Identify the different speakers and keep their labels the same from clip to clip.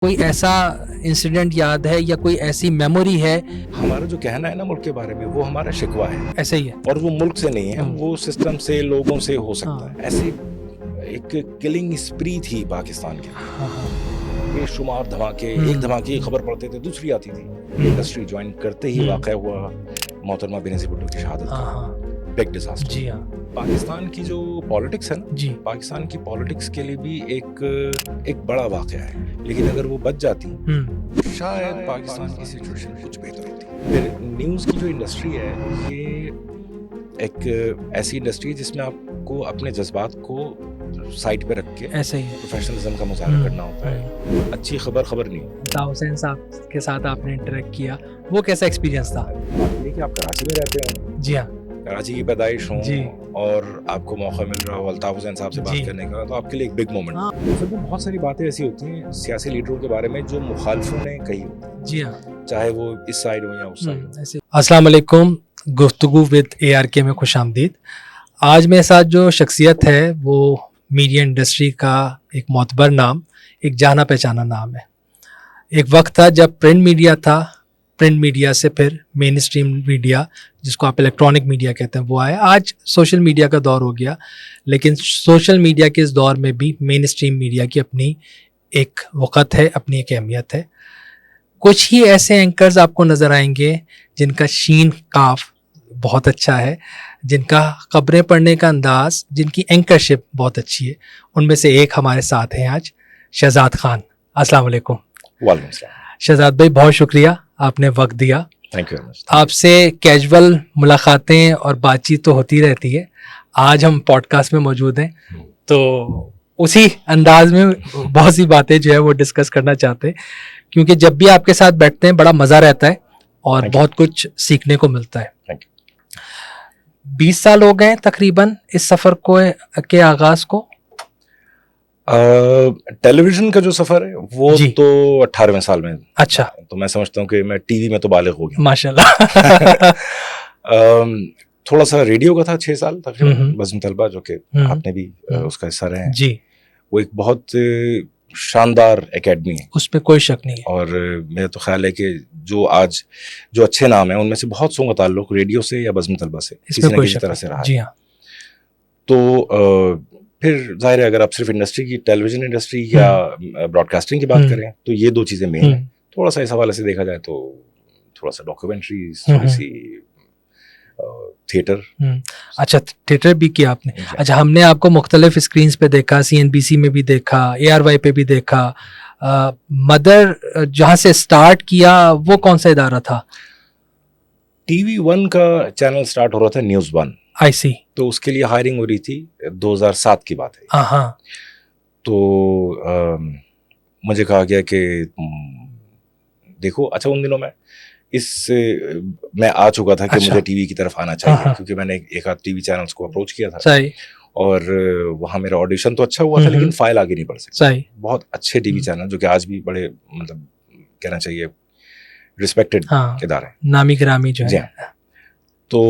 Speaker 1: कोई ऐसा इंसिडेंट याद है या कोई ऐसी मेमोरी है?
Speaker 2: हमारा जो कहना है ना मुल्क के बारे में, वो हमारा शिकवा है
Speaker 1: ऐसे ही है।
Speaker 2: और वो मुल्क से नहीं है, वो सिस्टम से, लोगों से हो सकता
Speaker 1: हाँ।
Speaker 2: है। ऐसी एक किलिंग स्प्री थी पाकिस्तान के,
Speaker 1: हाँ।
Speaker 2: बेशुमार धमाके, एक धमाके की खबर पढ़ते थे, दूसरी आती थी। इंडस्ट्री ज्वाइन करते ही वाक़या हुआ मोहतरमा बेनज़ीर भुट्टो की शहादत का बिग डिजास्टर।
Speaker 1: जी हाँ।
Speaker 2: पाकिस्तान की जो पॉलिटिक्स है ना,
Speaker 1: जी।
Speaker 2: पाकिस्तान की पॉलिटिक्स के लिए भी एक बड़ा वाक़या है, लेकिन अगर वो बच जाती शायद पाकिस्तान की सिचुएशन कुछ बेहतर होती। फिर न्यूज़ की जो इंडस्ट्री है, ये एक ऐसी इंडस्ट्री है जिसमें आपको अपने जज्बात को साइड पे रख के
Speaker 1: ऐसे ही है।
Speaker 2: प्रोफेशनलिज्म का मुजाहरा करना होता है। अच्छी खबर नहीं होती।
Speaker 1: अल्ताफ़ हुसैन साहब के साथ आपने इंटरेक्ट किया, वो कैसा एक्सपीरियंस था?
Speaker 2: ये कि आप कराची में रहते हो,
Speaker 1: जी हाँ।
Speaker 2: कराची की पैदाइश हो
Speaker 1: जी।
Speaker 2: और आपको मौका मिल रहा हो अल्ताफ़ हुसैन साहब से बात
Speaker 1: जी।
Speaker 2: करने का, तो आपके लिए एक बिग मोमेंट।
Speaker 1: हाँ।
Speaker 2: फिर भी बहुत सारी बातें ऐसी होती हैं सियासी लीडरों के बारे में जो मुखालिफों ने कही होती,
Speaker 1: जी हाँ।
Speaker 2: चाहे वो इस साइड हो या उस साइड।
Speaker 1: ऐसे। अस्सलाम वालेकुम, गुफ्तगू विद ARK में खुशामदीद। आज मेरे साथ जो शख्सियत है वो मीडिया इंडस्ट्री का एक मोतबर नाम, एक जाना पहचाना नाम है। एक वक्त था जब प्रिंट मीडिया था, प्रिंट मीडिया से फिर मेन स्ट्रीम मीडिया, जिसको आप इलेक्ट्रॉनिक मीडिया कहते हैं, वो आया। आज सोशल मीडिया का दौर हो गया, लेकिन सोशल मीडिया के इस दौर में भी मेन स्ट्रीम मीडिया की अपनी एक वक़्त है, अपनी एक अहमियत है। कुछ ही ऐसे एंकर्स आपको नज़र आएंगे जिनका शीन काफ बहुत अच्छा है, जिनका खबरें पढ़ने का अंदाज, जिनकी एंकरशिप बहुत अच्छी है। उनमें से एक हमारे साथ हैं आज, शहजाद खान। अस्सलाम वालेकुम।
Speaker 2: वालेकुम सलाम।
Speaker 1: शहजाद भाई, बहुत शुक्रिया, आपने वक्त दिया।
Speaker 2: Thank you very much.
Speaker 1: आपसे कैजुअल मुलाकातें और बातचीत तो होती रहती है। आज हम पॉडकास्ट में मौजूद हैं, तो उसी अंदाज में बहुत सी बातें जो है वो डिस्कस करना चाहते हैं, क्योंकि जब भी आपके साथ बैठते हैं बड़ा मज़ा रहता है और बहुत कुछ सीखने को मिलता है।
Speaker 2: Thank you.
Speaker 1: 20 साल हो गए तकरीबन इस सफ़र को के आगाज़ को।
Speaker 2: टेलीविजन का जो सफर है वो तो 18वें साल में।
Speaker 1: अच्छा।
Speaker 2: तो मैं समझता हूँ कि मैं टीवी में तो बालिग हो गया
Speaker 1: माशाल्लाह।
Speaker 2: थोड़ा सा रेडियो का था 6 साल तकरीबन, बज़्म तलबा, जो कि आपने भी उसका हिस्सा रहे हैं।
Speaker 1: जी।
Speaker 2: वो एक बहुत शानदार एकेडमी है,
Speaker 1: उसमें कोई शक नहीं है।
Speaker 2: और मेरा तो ख्याल है कि जो आज जो अच्छे नाम हैं उनमें से बहुत सौ का ताल्लुक रेडियो से या बज़्म तलबा से किसी न किसी तरह से रहा है।
Speaker 1: जी हाँ।
Speaker 2: तो फिर जाहिर है अगर आप सिर्फ इंडस्ट्री की, टेलीविजन इंडस्ट्री या ब्रॉडकास्टिंग की बात करें, तो ये दो चीज़ें मेन हैं। थोड़ा सा इस हवाले से देखा जाए तो थोड़ा सा डॉक्यूमेंट्रीज, थोड़ी सी थिएटर।
Speaker 1: अच्छा, थिएटर भी किया आपने। अच्छा, हमने आपको मुख्तलिफ स्क्रीन्स पे देखा, CNBC में भी देखा, ARY पे भी देखा। मदर जहाँ से स्टार्ट किया वो कौन सा इदारा था?
Speaker 2: TV1 का चैनल स्टार्ट हो रहा था, न्यूज़ 1।
Speaker 1: आई सी।
Speaker 2: तो उसके लिए हायरिंग हो रही थी, 2007 की बात है।
Speaker 1: हाँ।
Speaker 2: तो मुझे कहा गया कि देखो, अच्छा उन दिनों में मैं आ चुका था कि मुझे टीवी की तरफ आना चाहिए, क्योंकि मैंने एक आध टीवी चैनल्स को अप्रोच किया था।
Speaker 1: सही।
Speaker 2: और वहाँ मेरा ऑडिशन तो अच्छा हुआ था, लेकिन फाइल आगे नहीं बढ़ सकती।
Speaker 1: सही।
Speaker 2: बहुत अच्छे टीवी चैनल जो कि आज भी बड़े, मतलब कहना चाहिए, रिस्पेक्टेड इदारे,
Speaker 1: नामी गिरामी जो है।
Speaker 2: तो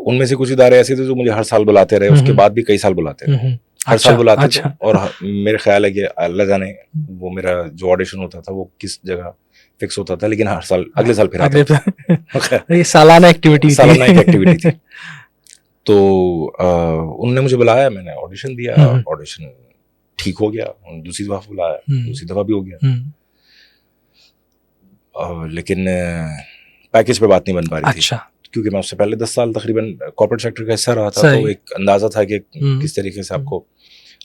Speaker 2: उनमें से कुछ इदारे ऐसे थे जो मुझे हर साल बुलाते रहे, उसके बाद भी कई साल बुलाते रहे, हर साल बुलाते थे। और मेरे ख्याल है कि अल्लाह जाने वो मेरा जो ऑडिशन होता था वो किस जगह फिक्स होता था, लेकिन हर साल अगले साल फिर आता था।
Speaker 1: ये सालाना एक्टिविटी थी।
Speaker 2: तो उन्होंने मुझे बुलाया, मैंने ऑडिशन दिया, ऑडिशन ठीक हो गया, दूसरी दफा बुलाया, दूसरी दफा भी हो गया, लेकिन पैकेज पे बात नहीं बन पा रही थी। क्योंकि मैं उससे पहले 10 साल तकरीबन कॉर्पोरेट सेक्टर का हिस्सा रहा था, तो एक अंदाजा था कि किस तरीके से आपको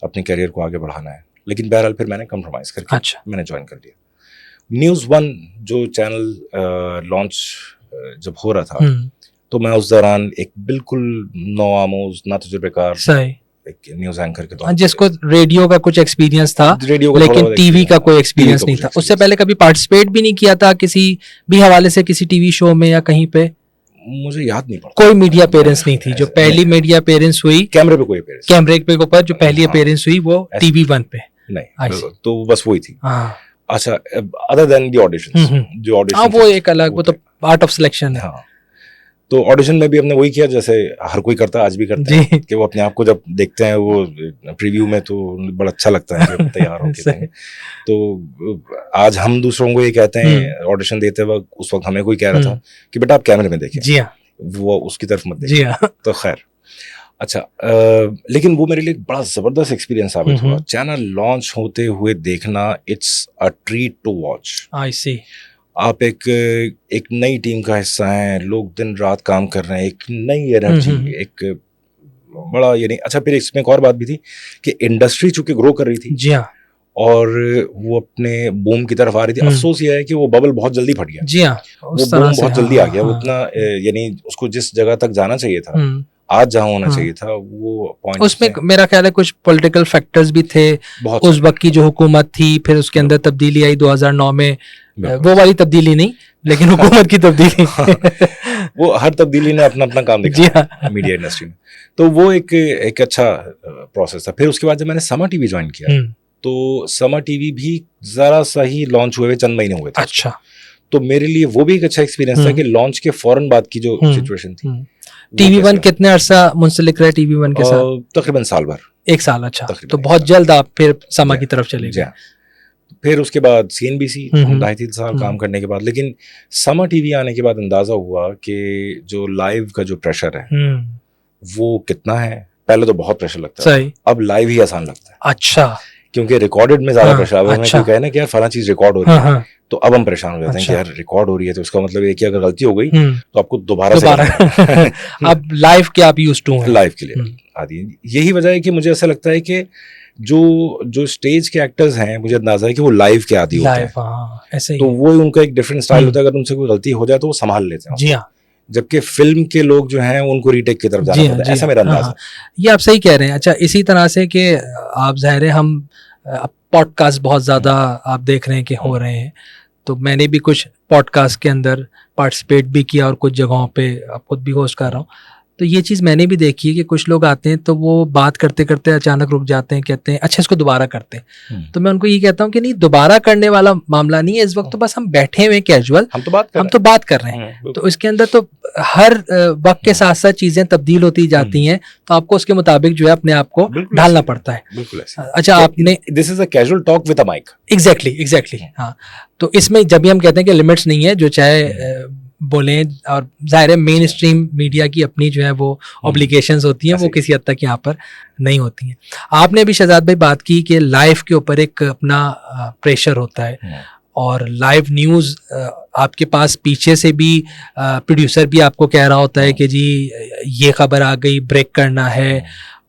Speaker 2: अपने करियर को आगे बढ़ाना है। लेकिन बहरहाल फिर मैंने कंप्रोमाइज करके मैंने ज्वाइन कर लिया। न्यूज़ 1 जो चैनल लॉन्च जब हो रहा था, तो मैं उस दौरान एक बिल्कुल नौआमूज, ना तजुर्बेकार एक न्यूज़ एंकर के तौर पर,
Speaker 1: जिसको रेडियो का कुछ एक्सपीरियंस था, लेकिन टीवी का कोई एक्सपीरियंस नहीं था। उससे पहले कभी पार्टिसिपेट भी नहीं किया था किसी भी हवाले से, किसी टीवी शो में या कहीं पे?
Speaker 2: मुझे याद नहीं पड़ता।
Speaker 1: कोई मीडिया अपीयरेंस नहीं थी। जो पहली मीडिया अपीयरेंस हुई,
Speaker 2: कैमरे पे कोई अपीयरेंस,
Speaker 1: कैमरे पे ऊपर जो पहली अपीयरेंस हुई वो TV1 पे
Speaker 2: नहीं, तो बस वही थी। अच्छा, अदर देन द ऑडिशंस, जो ऑडिशन
Speaker 1: वो एक अलग, वो तो पार्ट ऑफ सिलेक्शन है।
Speaker 2: तो ऑडिशन में भी हमने वही किया जैसे हर कोई करता है, आज भी करते हैं, कि वो अपने आप को जब देखते हैं वो प्रीव्यू में तो बड़ा अच्छा लगता है कि तैयार होके। तो आज हम दूसरों को ये कहते हैं ऑडिशन देते वक्त, उस वक्त हमें कोई कह रहा था कि बेटा आप कैमरे में देखें,
Speaker 1: जी हाँ,
Speaker 2: वो उसकी तरफ मत देखें। तो खैर अच्छा, लेकिन वो मेरे लिए बड़ा जबरदस्त एक्सपीरियंस साबित हुआ। चैनल लॉन्च होते हुए देखना, it's a treat to watch.
Speaker 1: I see.
Speaker 2: आप एक नई टीम का हिस्सा हैं, लोग दिन रात काम कर रहे हैं, एक नई एनर्जी, एक बड़ा ये नहीं। अच्छा, फिर इसमें एक और बात भी थी कि इंडस्ट्री चूंकि ग्रो कर रही थी,
Speaker 1: जी हाँ,
Speaker 2: और वो अपने बूम की तरफ आ रही थी। अफसोस ये है कि वो बबल बहुत जल्दी फट गया।
Speaker 1: जी हाँ,
Speaker 2: वो बूम बहुत जल्दी आ गया। वो उतना यानी उसको जिस जगह तक जाना चाहिए था, आज जहां होना चाहिए था, वो पॉइंट
Speaker 1: उसमें मेरा ख्याल है कुछ पॉलिटिकल फैक्टर्स भी थे उस वक्त की जो हुकूमत थी, फिर उसके अंदर तब्दीली आई 2009 में, वो वाली तब्दीली नहीं लेकिन हुकूमत की तब्दीली।
Speaker 2: वो हर तब्दीली ने अपना अपना काम दिखाया मीडिया इंडस्ट्री में। तो वो एक अच्छा प्रोसेस था। फिर उसके बाद जब मैंने समा टीवी ज्वाइन किया, तो समा टीवी भी जरा सा ही लॉन्च हुए चंद महीने हुए थे।
Speaker 1: अच्छा।
Speaker 2: तो मेरे लिए वो भी एक अच्छा एक्सपीरियंस था कि लॉन्च के फौरन बाद की जो सिचुएशन थी।
Speaker 1: TV1 कितने अरसा मुंसलिक रहे TV1 के साथ?
Speaker 2: तकरीबन साल भर।
Speaker 1: एक साल। अच्छा, तो बहुत जल्द आप फिर समा की तरफ चले गए।
Speaker 2: फिर उसके बाद CNBC 2.5-3 साल काम करने के बाद, लेकिन समा टीवी आने के बाद अंदाजा हुआ कि जो लाइव का जो प्रेशर है वो कितना है। पहले तो बहुत प्रेशर लगता है, अब लाइव ही आसान लगता है।
Speaker 1: अच्छा,
Speaker 2: क्योंकि रिकॉर्डेड में ज्यादा प्रेशर। अब हमें कोई कहे ना कि यार फला चीज रिकॉर्ड हो रही है, तो अब हम परेशान हो जाते हैं कि यार रिकॉर्ड हो रही है, तो इसका मतलब ये कि अगर गलती हो गई तो आपको दोबारा से
Speaker 1: अब लाइव के आप यूज्ड टू हैं,
Speaker 2: लाइव के लिए आदि। यही वजह है कि मुझे ऐसा लगता है कि जो स्टेज के एक्टर्स हैं, मुझे अंदाजा है कि वो लाइव के आदी होते हैं।
Speaker 1: ऐसे ही।
Speaker 2: तो वो उनका एक डिफरेंट स्टाइल होता है। अगर उनसे कोई गलती हो जाए तो वो संभाल लेते हैं।
Speaker 1: जी हाँ।
Speaker 2: जबकि फिल्म के लोग जो हैं उनको रीटेक की तरफ जाना पड़ता है, ऐसा मेरा अंदाजा।
Speaker 1: ये आप सही कह रहे हैं। अच्छा, इसी तरह से कि आप ज़ाहिर है हम पॉडकास्ट बहुत ज़्यादा आप देख रहे हैं कि हो रहे हैं, तो मैंने भी कुछ पॉडकास्ट के अंदर पार्टिसिपेट भी किया और कुछ जगहों पे खुद भी होस्ट कर रहा हूँ। तो ये चीज़ मैंने भी देखी है कि कुछ लोग आते हैं तो वो बात करते करते अचानक रुक जाते हैं, कहते हैं अच्छा इसको दोबारा करते हैं। तो मैं उनको ये कहता हूँ कि नहीं, दोबारा करने वाला मामला नहीं है इस वक्त। तो बस हम बैठे हुए कैजुअल, हम तो बात कर रहे हैं। तो इसके अंदर तो हर वक्त के साथ साथ चीज़ें तब्दील होती जाती हैं, तो आपको उसके मुताबिक जो है अपने आप को ढालना पड़ता है। अच्छा, आपने
Speaker 2: this is a casual talk with a mic.
Speaker 1: Exactly. हाँ, तो इसमें जब भी हम कहते हैं कि लिमिट्स नहीं है, जो चाहे बोलें, और जाहिर है मेन स्ट्रीम मीडिया की अपनी जो है वो ऑब्लिगेशंस होती हैं, वो किसी हद तक यहाँ पर नहीं होती हैं। आपने भी शहजाद भाई बात की कि लाइव के ऊपर एक अपना प्रेशर होता है, और लाइव न्यूज़ आपके पास पीछे से भी प्रोड्यूसर भी आपको कह रहा होता है कि जी ये खबर आ गई, ब्रेक करना है।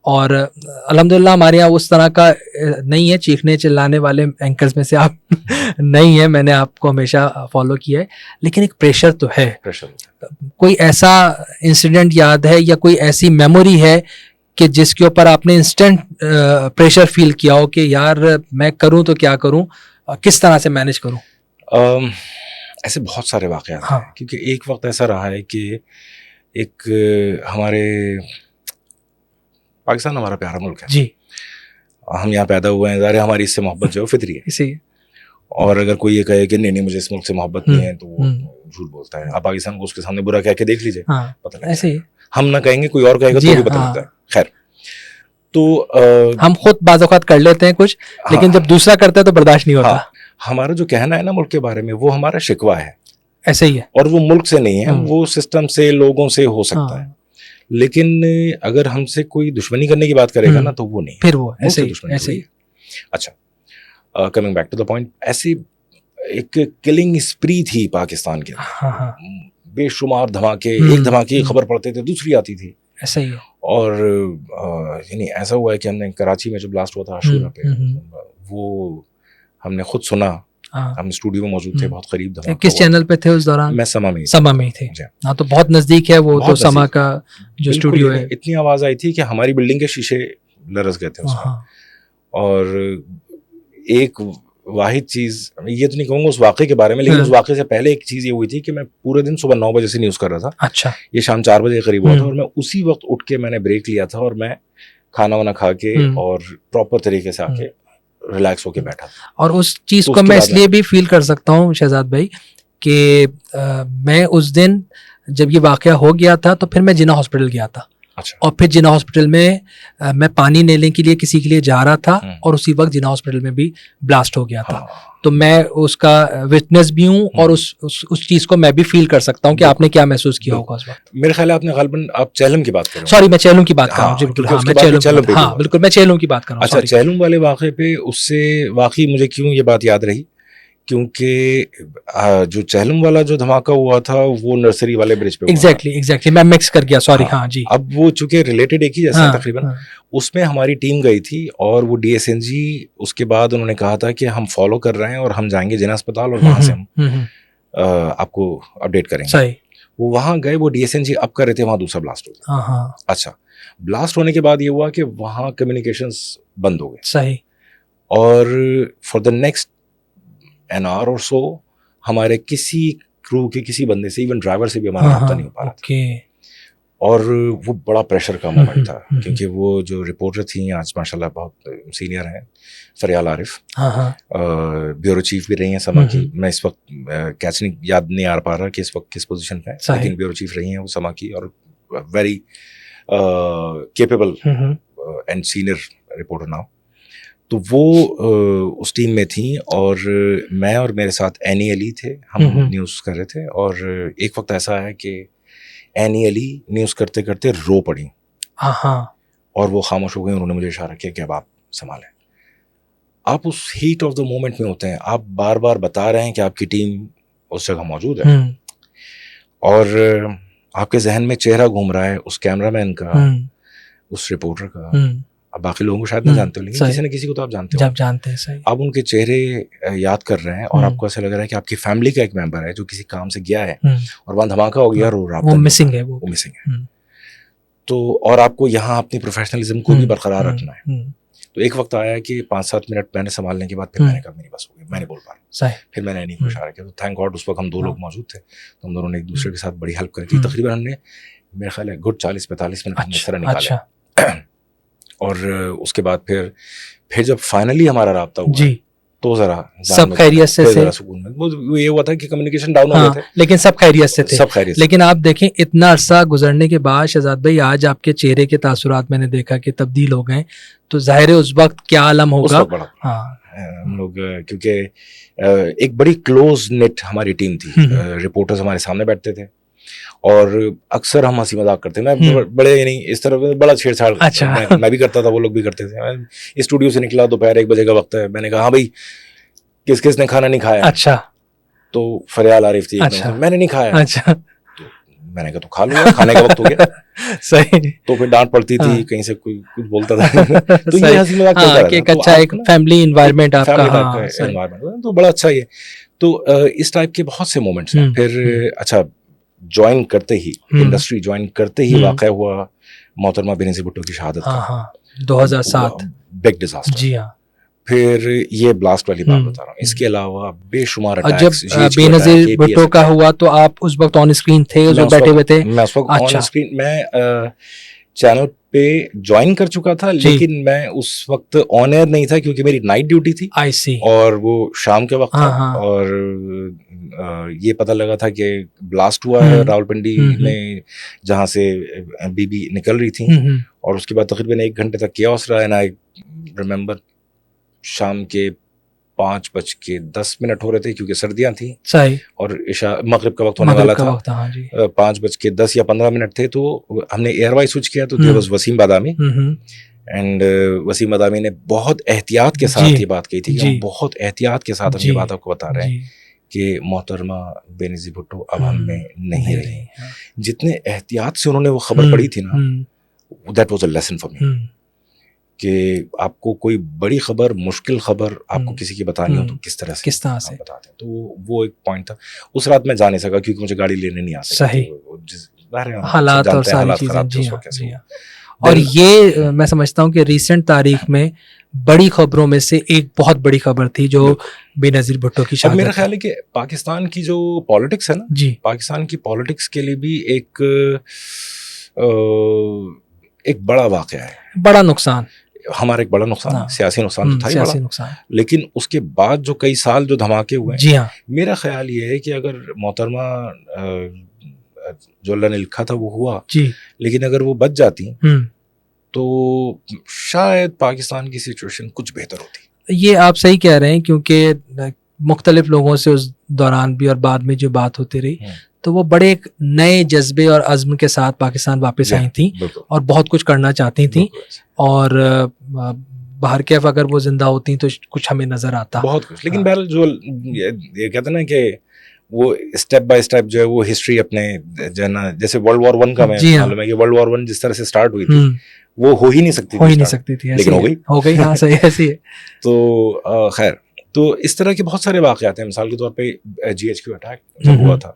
Speaker 1: और अल्हम्दुलिल्लाह हमारे यहाँ उस तरह का नहीं है, चीखने चिल्लाने वाले एंकर्स में से आप नहीं है, मैंने आपको हमेशा फॉलो किया है, लेकिन एक प्रेशर तो है। कोई ऐसा इंसिडेंट याद है या कोई ऐसी मेमोरी है कि जिसके ऊपर आपने इंस्टेंट प्रेशर फील किया हो कि यार मैं करूं तो क्या करूं, किस तरह से मैनेज करूं?
Speaker 2: ऐसे बहुत सारे वाक़यात हैं, क्योंकि एक वक्त ऐसा रहा है कि एक हमारे पाकिस्तान हमारा प्यारा मुल्क है
Speaker 1: जी,
Speaker 2: हम यहाँ पैदा हुए हैं, ज़ाहिर है हमारी इससे मोहब्बत जो है फितरी है।
Speaker 1: इसी
Speaker 2: और अगर कोई ये कहे कि नहीं मुझे इस मुल्क से मोहब्बत नहीं है, तो वो झूठ बोलता है। आप पाकिस्तान को उसके सामने बुरा कह के देख लीजिए, पता लगता है। ऐसे ही हम ना कहेंगे, कोई और कहेगा तो भी पता लगता है। खैर, तो
Speaker 1: हम खुद बाज़-औक़ात कर लेते हैं कुछ, लेकिन जब दूसरा करता है तो बर्दाश्त नहीं होता।
Speaker 2: हमारा जो कहना है ना मुल्क के बारे में, वो हमारा शिकवा है।
Speaker 1: ऐसे ही है,
Speaker 2: और वो मुल्क से नहीं है, वो सिस्टम से, लोगों से हो सकता है। लेकिन अगर हमसे कोई दुश्मनी करने की बात करेगा ना, तो वो नहीं,
Speaker 1: फिर वो ऐसे ही।
Speaker 2: अच्छा, coming back to the point, ऐसी एक किलिंग स्प्री थी पाकिस्तान के, बेशुमार धमाके, एक धमाके की खबर पढ़ते थे दूसरी आती थी।
Speaker 1: ऐसा ही है।
Speaker 2: और यानी ऐसा हुआ है कि हमने कराची में जो ब्लास्ट हुआ था आशूरा पे, वो हमने खुद सुना। हम स्टूडियो में मौजूद थे, बहुत करीब धमाका।
Speaker 1: किस चैनल पे थे उस दौरान?
Speaker 2: मैं समा में ही थे।
Speaker 1: हाँ, तो बहुत नजदीक है वो, तो समा का जो स्टूडियो है।
Speaker 2: इतनी आवाज आई थी कि हमारी बिल्डिंग के शीशे लरस गए थे उसमें। और एक वाहिद चीज, ये तो नहीं कहूंगा उस वाक़े के बारे में, लेकिन उस वाक़े से पहले एक चीज ये हुई थी कि मैं पूरे दिन सुबह 9 बजे से न्यूज़ कर रहा था।
Speaker 1: अच्छा।
Speaker 2: ये शाम 4 बजे करीब हुआ था, और मैं उसी वक्त उठ के मैंने ब्रेक लिया था, और मैं खाना वाना खा के और प्रॉपर तरीके से आके रिलैक्स होके बैठा।
Speaker 1: और उस चीज को मैं इसलिए भी फील कर सकता हूँ शहजाद भाई कि मैं उस दिन जब ये वाकया हो गया था तो फिर मैं जिन्ना हॉस्पिटल गया था।
Speaker 2: अच्छा।
Speaker 1: और फिर जिन्ना हॉस्पिटल में मैं पानी लेने के लिए किसी के लिए जा रहा था और उसी वक्त जिन्ना हॉस्पिटल में भी ब्लास्ट हो गया था। तो मैं उसका विटनेस भी हूँ और उस चीज़ को मैं भी फील कर सकता हूँ कि आपने क्या महसूस किया होगा उस वक्त।
Speaker 2: मेरे ख्याल है आपने गालिबन आप चेहलम की बात कर रहे हो।
Speaker 1: सॉरी, मैं चेहलम की बात कर रहा हूँ। जी बिल्कुल, हाँ मैं चेहलम, हाँ बिल्कुल मैं चेहलम की बात कर रहा हूँ।
Speaker 2: अच्छा, चेहलम वाले वाक़े पे उससे वाकई मुझे क्यों ये बात याद रही, क्योंकि जो चेहलम वाला जो धमाका हुआ था वो नर्सरी वाले ब्रिज पे हुआ।
Speaker 1: एग्जैक्टली मैं मिक्स कर गया, सॉरी। हाँ जी।
Speaker 2: अब वो चूंकि रिलेटेड एक ही जैसा है तकरीबन, उसमें हमारी टीम गई थी और वो डीएसएनजी उसके बाद उन्होंने कहा था कि हम फॉलो कर रहे हैं और हम जाएंगे जिन्ना अस्पताल और वहां से हम आपको अपडेट करेंगे।
Speaker 1: सही।
Speaker 2: वो वहां गए, वो डीएसएनजी अप कर रहे थे, वहां दूसरा ब्लास्ट हो गया। अच्छा, ब्लास्ट होने के बाद ये हुआ कि वहां कम्युनिकेशंस बंद हो गए।
Speaker 1: सही।
Speaker 2: और for the next an hour और सो हमारे किसी क्रू के किसी बंदे से, इवन ड्राइवर से भी हमारा रब्ता नहीं हो पा रहा था। और वो बड़ा प्रेशर का मोमेंट था, क्योंकि वो जो रिपोर्टर थी आज माशाल्लाह बहुत सीनियर हैं, फरियाल आरिफ, ब्यूरो चीफ भी रही हैं समा की। मैं इस वक्त याद नहीं आ पा रहा कि इस वक्त किस पोजीशन पे है, लेकिन ब्यूरो चीफ रही हैं वो समा की और very capable and senior reporter now. तो वो उस टीम में थी और मैं और मेरे साथ एनी अली थे, हम न्यूज़ कर रहे थे। और एक वक्त ऐसा है कि एनी अली न्यूज़ करते करते रो पड़ी और वो खामोश हो गई। उन्होंने मुझे इशारा किया कि अब आप संभालें। आप उस हीट ऑफ द मोमेंट में होते हैं, आप बार बार बता रहे हैं कि आपकी टीम उस जगह मौजूद है और आपके जहन में चेहरा घूम रहा है उस कैमरामैन का, उस रिपोर्टर का। अब बाकी लोगों को शायद नहीं जानते हो, लेकिन किसी न किसी को तो आप जानते हो।
Speaker 1: जब जानते हैं, सही।
Speaker 2: आप उनके चेहरे याद कर रहे हैं और आपको ऐसा लग रहा है कि आपकी फैमिली का एक मेंबर है जो किसी काम से गया है और वहां धमाका हो गया और
Speaker 1: वो मिसिंग है, वो
Speaker 2: मिसिंग है। तो और आपको यहाँ अपनी प्रोफेशनलिज्म को भी बरकरार रखना है। तो एक वक्त आया कि 5-7 मिनट मैंने संभालने के बाद फिर मैंने कहा मेरी बस हो गई, मैं नहीं बोल पा रहा। फिर मैंने नहीं को इशारा किया। तो थैंक गॉड उस वक्त हम 2 लोग मौजूद थे, तो हम दोनों ने एक दूसरे के साथ बड़ी हेल्प करी थी। तकरीबन हमने मेरे ख्याल है गुड 40-45 मिनट हमने इस तरह निकाले। और उसके बाद फिर जब फाइनली हमारा राब्ता हुआ तो जरा
Speaker 1: सब खैरियत से थे।
Speaker 2: वो ये हुआ था कि कम्युनिकेशन डाउन हो गए थे,
Speaker 1: लेकिन सब खैरियत से थे।
Speaker 2: सब खैरियत।
Speaker 1: लेकिन आप देखें इतना अरसा गुजरने के बाद शहजाद भाई आज आपके चेहरे के तासुरात मैंने देखा कि तब्दील हो गए, तो जाहिर है उस वक्त क्या आलम होगा।
Speaker 2: हम लोग क्योंकि एक बड़ी क्लोज नेट हमारी टीम थी, रिपोर्टर्स हमारे सामने बैठते थे और अक्सर हम हंसी मजाक करते। मैं बड़े नहीं इस तरह बड़ा छेड़छाड़ मैं भी करता था, वो लोग भी करते थे। मैं स्टूडियो से निकला, दोपहर 1 बजे का वक्त है, मैंने कहा हाँ भाई किस किस ने खाना नहीं खाया।
Speaker 1: अच्छा।
Speaker 2: तो फरियाल आरिफ थी। अच्छा। मैंने नहीं खाया।
Speaker 1: अच्छा।
Speaker 2: तो मैंने कहा तो खा लो, खाने का वक्त हो गया।
Speaker 1: सही।
Speaker 2: तो फिर डांट पड़ती थी, कहीं से कोई कुछ बोलता था। तो ये हंसी मजाक चलता रहता
Speaker 1: था। अच्छा, एक फैमिली एनवायरनमेंट आपका
Speaker 2: एनवायरनमेंट तो बड़ा अच्छा ही है। तो इस टाइप के बहुत से मोमेंट्स हैं। फिर अच्छा, ज्वाइन करते ही इंडस्ट्री ज्वाइन करते ही वाकया हुआ मोहतरमा बेनज़ीर भुट्टो की शहादत का।
Speaker 1: 2007
Speaker 2: बिग डिजास्टर।
Speaker 1: जी हाँ।
Speaker 2: फिर ये ब्लास्ट वाली बात बता रहा हूँ, इसके अलावा बेशुमार
Speaker 1: अटैक्स। जब बेनज़ीर भुट्टो का हुआ तो आप उस वक्त ऑन स्क्रीन थे, उस वक्त बैठे हुए थे?
Speaker 2: मैं उस वक्त ऑन स्क्रीन, मैं चैनल पे ज्वाइन कर चुका था, लेकिन मैं उस वक्त ऑन एयर नहीं था क्योंकि मेरी नाइट ड्यूटी थी।
Speaker 1: आई सी।
Speaker 2: और वो शाम के वक्त था और ये पता लगा था कि ब्लास्ट हुआ है रावलपिंडी में, जहाँ से बीबी निकल रही थी। और उसके बाद तकरीबन 1 घंटे तक कियोस रहा। एंड आई रिमेम्बर शाम के 5:10 हो रहे थे क्योंकि सर्दियां थी।
Speaker 1: सही।
Speaker 2: और इशा मगरिब का वक्त होने वाला था। 5:10 या 15 मिनट थे। तो हमने एयरवाई स्विच किया तो there was Wasim Badami. And Wasim Badami ने बहुत एहतियात के साथ ये बात कही थी कि हम बहुत एहतियात के साथ हम ये बात आपको बता रहे हैं कि मोहतरमा बेनज़ीर भुट्टो अब हम में नहीं रही। जितने एहतियात से उन्होंने वो खबर पढ़ी थी ना, that was a lesson for me कि आपको कोई बड़ी खबर, मुश्किल खबर आपको किसी की बतानी हो तो किस तरह से बताते हैं। तो वो एक पॉइंट था। उस रात मैं जा नहीं सका क्योंकि मुझे गाड़ी लेने नहीं आ सकी।
Speaker 1: हालात और सारी चीजें। और ये मैं समझता हूँ कि रिसेंट तारीख में बड़ी खबरों में से एक बहुत बड़ी खबर थी जो बेनज़ीर भुट्टो की शहादत।
Speaker 2: मेरा ख्याल है कि पाकिस्तान की जो पॉलिटिक्स है ना जी, पाकिस्तान की पॉलिटिक्स के लिए भी एक बड़ा वाकया है, बड़ा नुकसान, हमारा एक बड़ा नुकसान, सियासी नुकसान तो था ही बड़ा, लेकिन उसके बाद जो कई साल जो धमाके हुए हैं, जी हाँ, मेरा ख्याल ये है कि अगर मोहतरमा जो अल्लाह ने लिखा था वो हुआ
Speaker 1: जी।
Speaker 2: लेकिन अगर वो बच जाती तो शायद पाकिस्तान की सिचुएशन कुछ बेहतर होती।
Speaker 1: ये आप सही कह रहे हैं, क्योंकि मुख्तलिफ लोगों से उस दौरान भी और बाद में जो बात होती रही तो वो बड़े एक नए जज्बे और अज़्म के साथ पाकिस्तान वापस आई थी और बहुत कुछ करना चाहती थी, और बाहर कैफ अगर वो जिंदा होती तो कुछ हमें नजर आता
Speaker 2: बहुत कुछ। लेकिन बहरहाल जो ये कहते हैं ना कि वो स्टेप बाय स्टेप जो है वो हिस्ट्री अपने जो है ना, जैसे वर्ल्ड वॉर 1 का मैं मालूम है कि वर्ल्ड वॉर 1 जिस तरह से स्टार्ट हुई थी वो हो ही नहीं सकती थी, लेकिन हो गई। हाँ सही ऐसी है। तो खैर, तो इस तरह के बहुत सारे वाकयात हैं। मिसाल के तौर पे GHQ अटैक जब हुआ था,